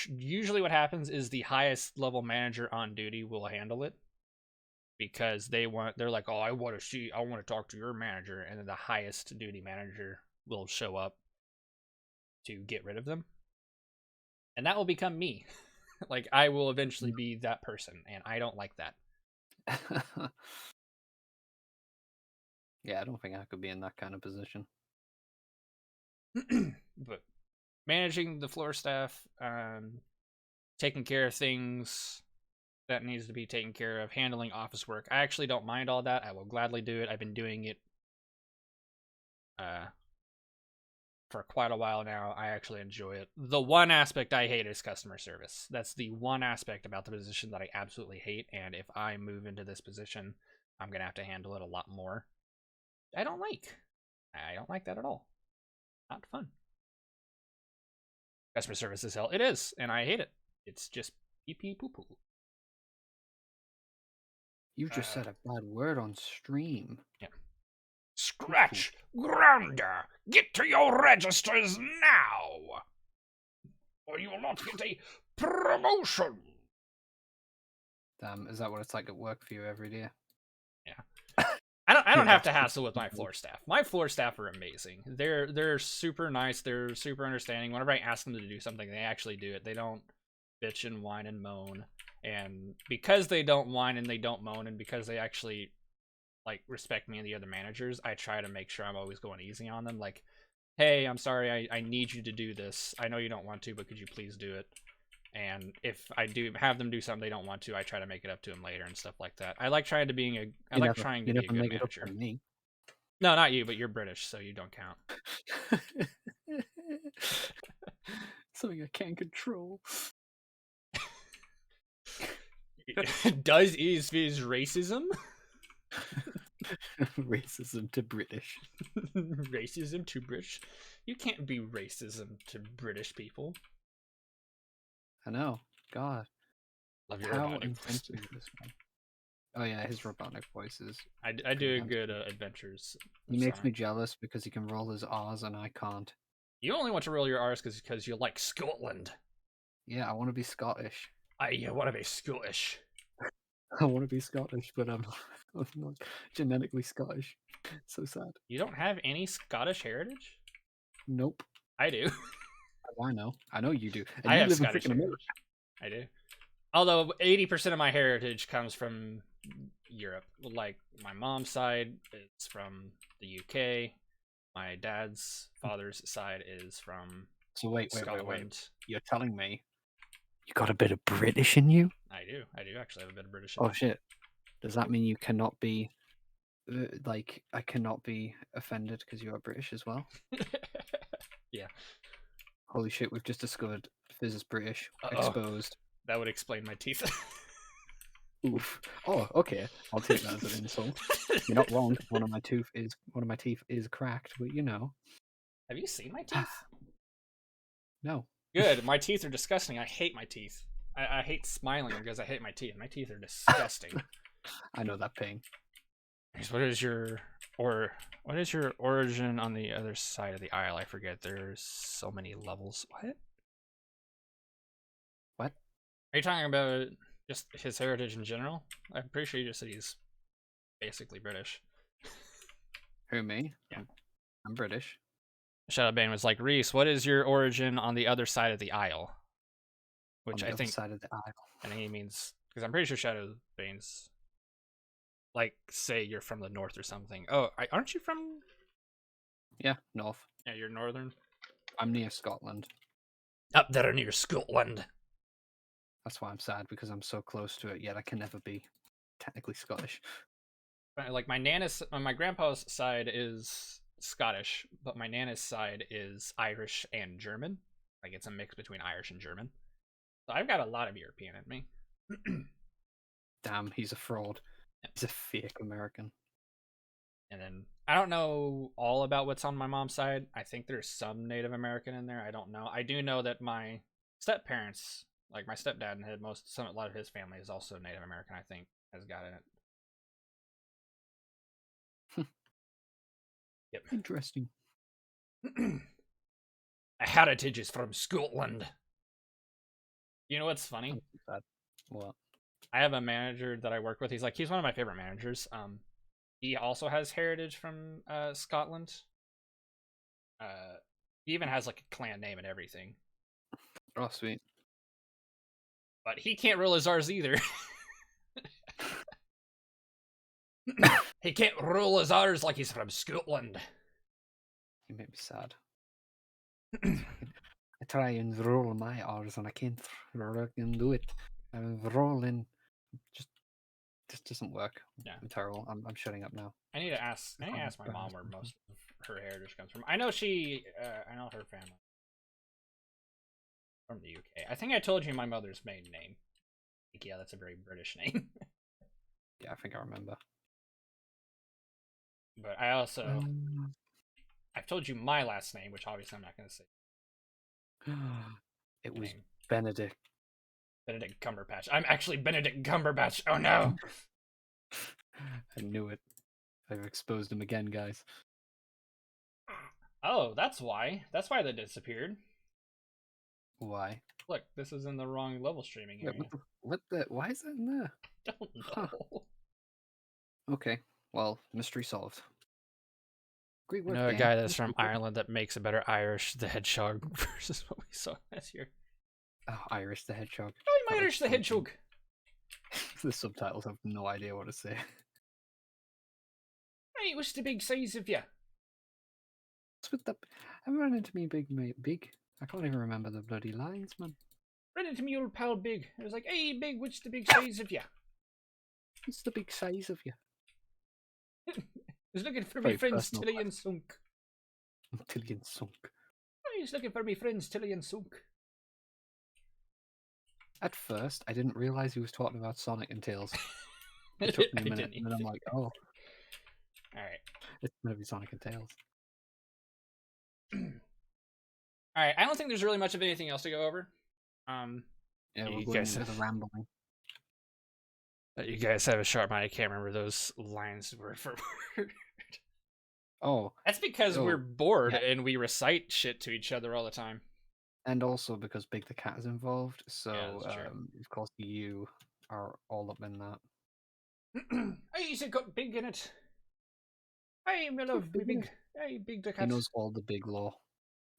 usually what happens is the highest level manager on duty will handle it because they're like, oh, I want to talk to your manager, and then the highest duty manager will show up to get rid of them, and that will become me. Like I will eventually be that person, and I don't like that. Yeah, I don't think I could be in that kind of position. But managing the floor staff, taking care of things that needs to be taken care of, handling office work. I actually don't mind all that. I will gladly do it. I've been doing it for quite a while now. I actually enjoy it. The one aspect I hate is customer service. That's the one aspect about the position that I absolutely hate, and if I move into this position, I'm going to have to handle it a lot more. I don't like that at all. Not fun. Customer service is hell. It is, and I hate it. It's just pee pee poo poo. You just said a bad word on stream. Yeah. Scratch Grounder, get to your registers now, or you will not get a promotion. Damn, is that what it's like at work for you every day? Yeah. I don't have to hassle with my floor staff. My floor staff are amazing. They're super nice. They're super understanding. Whenever I ask them to do something, they actually do it. They don't bitch and whine and moan. And because they don't whine and they don't moan, and because they actually like respect me and the other managers, I try to make sure I'm always going easy on them. Like, hey, I'm sorry, I need you to do this. I know you don't want to, but could you please do it? And if I do have them do something they don't want to, I try to make it up to them later and stuff like that. I like trying to be You a never good make it up manager. to me. No, not you, but you're British, so you don't count. Something I can't control. Does is racism? Racism to British. Racism to British? You can't be racism to British people. I know. God. Love your How robotic voice. insensitive this man. Oh yeah, his robotic voice is. I do a good adventures. He makes me jealous because he can roll his R's and I can't. You only want to roll your R's because you like Scotland. Yeah, I want to be Scottish. I want to be Scottish. I want to be Scottish, but I'm not genetically Scottish. So sad. You don't have any Scottish heritage? Nope. I do. I know. I know you do. And I you have live Scottish in freaking heritage. I do. Although 80% of my heritage comes from Europe. Like my mom's side is from the UK. My dad's father's side is from Scotland. Wait. You're telling me you got a bit of British in you? I do actually have a bit of British in me. Oh shit. Does that mean you cannot be I cannot be offended because you are British as well? Yeah. Holy shit, we've just discovered Fizz is British. Uh-oh. Exposed. That would explain my teeth. Oof. Oh, okay. I'll take that as an insult. You're not wrong. One of my teeth is cracked, but you know. Have you seen my teeth? No. Good. My teeth are disgusting. I hate my teeth. I hate smiling because I hate my teeth. My teeth are disgusting. I know that pain. What is your origin on the other side of the aisle? I forget. There's so many levels. What? Are you talking about just his heritage in general? I'm pretty sure you just said he's basically British. Who, me? Yeah. I'm British. Shadowbane was like, Reese, what is your origin on the other side of the aisle? Which on the I think other side of the aisle. I think he means, because I'm pretty sure Shadowbane's like, say you're from the north or something. Oh, aren't you from? Yeah, north. Yeah, you're northern. I'm near Scotland. Up there near Scotland. That's why I'm sad, because I'm so close to it, yet I can never be technically Scottish. Like my grandpa's side is Scottish, but my nana's side is Irish and German. Like it's a mix between Irish and German. So I've got a lot of European in me. Damn, he's a fraud. He's a fake American. And then I don't know all about what's on my mom's side. I think there's some Native American in there. I don't know. I do know that my step parents, like my stepdad, had a lot of his family is also Native American. I think has got in it. Yep. Interesting. A heritage is from Scotland. You know what's funny? What? I have a manager that I work with. He's one of my favorite managers. He also has heritage from Scotland. He even has like a clan name and everything. Oh, sweet. But he can't roll his R's either. He can't roll his R's like he's from Scotland. You make me sad. I try and roll my R's and I can't fucking do it. I'm rolling. Just doesn't work. Yeah. I'm terrible. I'm shutting up now. I need to ask my mom where most of her heritage comes from. I know I know her family from the UK. I think I told you my mother's maiden name. Yeah, that's a very British name. Yeah, I think I remember. But I also I've told you my last name, which obviously I'm not going to say. It was Benedict. Benedict Cumberbatch. I'm actually Benedict Cumberbatch. Oh no! I knew it. I've exposed him again, guys. Oh, that's why. That's why they disappeared. Why? Look, this is in the wrong level streaming area. Why is that in there? Don't know. Huh. Okay, well, mystery solved. Great work, A guy that's from Ireland that makes a better Irish the Hedgehog versus what we saw last year. Oh, Irish the Hedgehog. I'm Irish the Hedgehog. The subtitles have no idea what to say. Hey, what's the big size of you? What's with the? I ran into me big mate. Big. I can't even remember the bloody lines, man. Ran into me old pal Big. I was like, hey, Big, what's the big size of you? What's the big size of you? I was looking for Very me friends personal. Tilly and Sunk. Tilly and Sunk. I was looking for me friends Tilly and Sunk. At first, I didn't realize he was talking about Sonic and Tails. It took me a minute, and then I'm like, oh. Alright. It's gonna be Sonic and Tails. Alright, I don't think there's really much of anything else to go over. Yeah, you we're going guys into the rambling. You guys have a sharp mind. I can't remember those lines word for word. Oh. That's because we're bored yeah. and we recite shit to each other all the time. And also because Big the Cat is involved, so Yeah, of course you are all up in that. Hey, he's got Big in it. Hey, my love, big. Hey, Big the Cat. He knows all the big lore.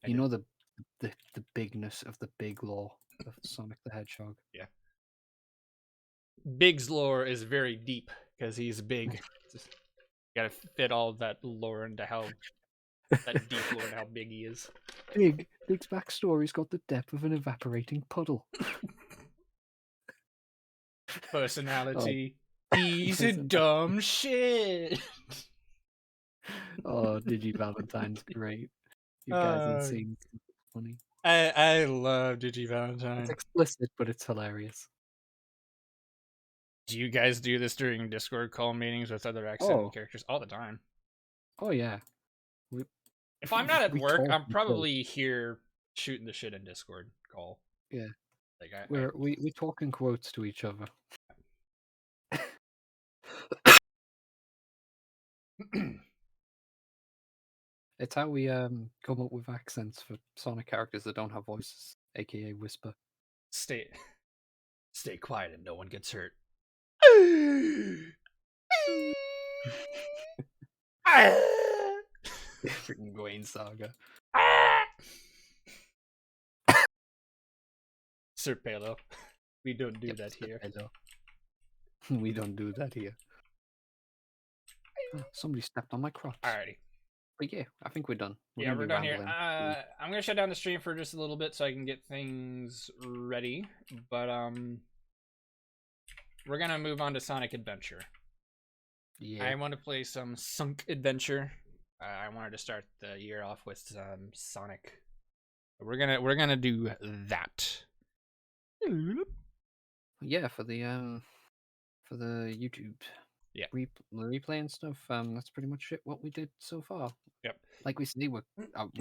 You know the bigness of the big lore of Sonic the Hedgehog. Yeah. Big's lore is very deep because he's big. Gotta fit all that lore into how that deep lore and how big he is. Big's backstory's got the depth of an evaporating puddle. Personality. Oh. He's a dumb shit. Oh, Digi Valentine's great. You guys insane. Funny. I love Digi Valentine. It's explicit, but it's hilarious. Do you guys do this during Discord call meetings with other X7 characters all the time? Oh yeah. If I'm not at work, I'm probably here shooting the shit in Discord call. Yeah. Like we talk in quotes to each other. It's how we come up with accents for Sonic characters that don't have voices, aka whisper. Stay quiet and no one gets hurt. Freaking Gwaine Saga. Sir Palo. We don't do that here. We don't do that here. Somebody stepped on my crotch. Alrighty. But yeah, I think we're done. We're done here. I'm gonna shut down the stream for just a little bit so I can get things ready. But we're gonna move on to Sonic Adventure. Yeah. I want to play some Sunk Adventure. I wanted to start the year off with Sonic. We're gonna do that. Yeah, for the YouTube. Yeah. Replay and stuff. That's pretty much it. What we did so far. Yep. Like we say, we're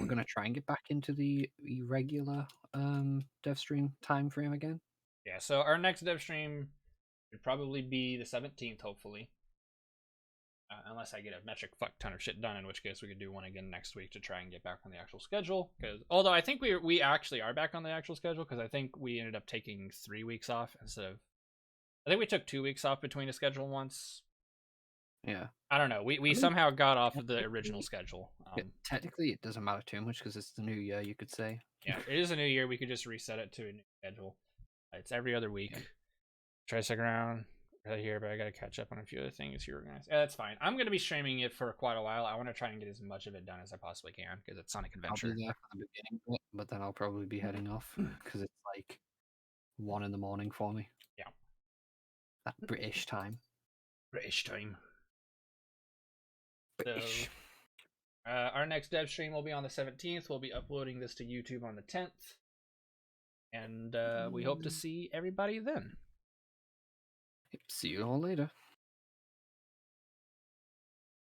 gonna try and get back into the regular dev stream time frame again. Yeah. So our next dev stream would probably be the 17th, hopefully. Unless I get a metric fuck ton of shit done, in which case we could do one again next week to try and get back on the actual schedule. Because although I think we actually are back on the actual schedule, because I think we ended up taking 3 weeks off instead of. I think we took 2 weeks off between the schedule once. Yeah. I don't know. We somehow got off of the original schedule. Technically, it doesn't matter too much because it's the new year, you could say. Yeah, it is a new year. We could just reset it to a new schedule. It's every other week. Yeah. Try to stick around right here, but I got to catch up on a few other things here, guys. Yeah, that's fine. I'm going to be streaming it for quite a while. I want to try and get as much of it done as I possibly can because it's Sonic Adventure. I'll be there for the beginning, but then I'll probably be heading off because it's like 1 in the morning for me. Yeah. That British time. British time. British. So, our next dev stream will be on the 17th. We'll be uploading this to YouTube on the 10th. And we hope to see everybody then. See you all later.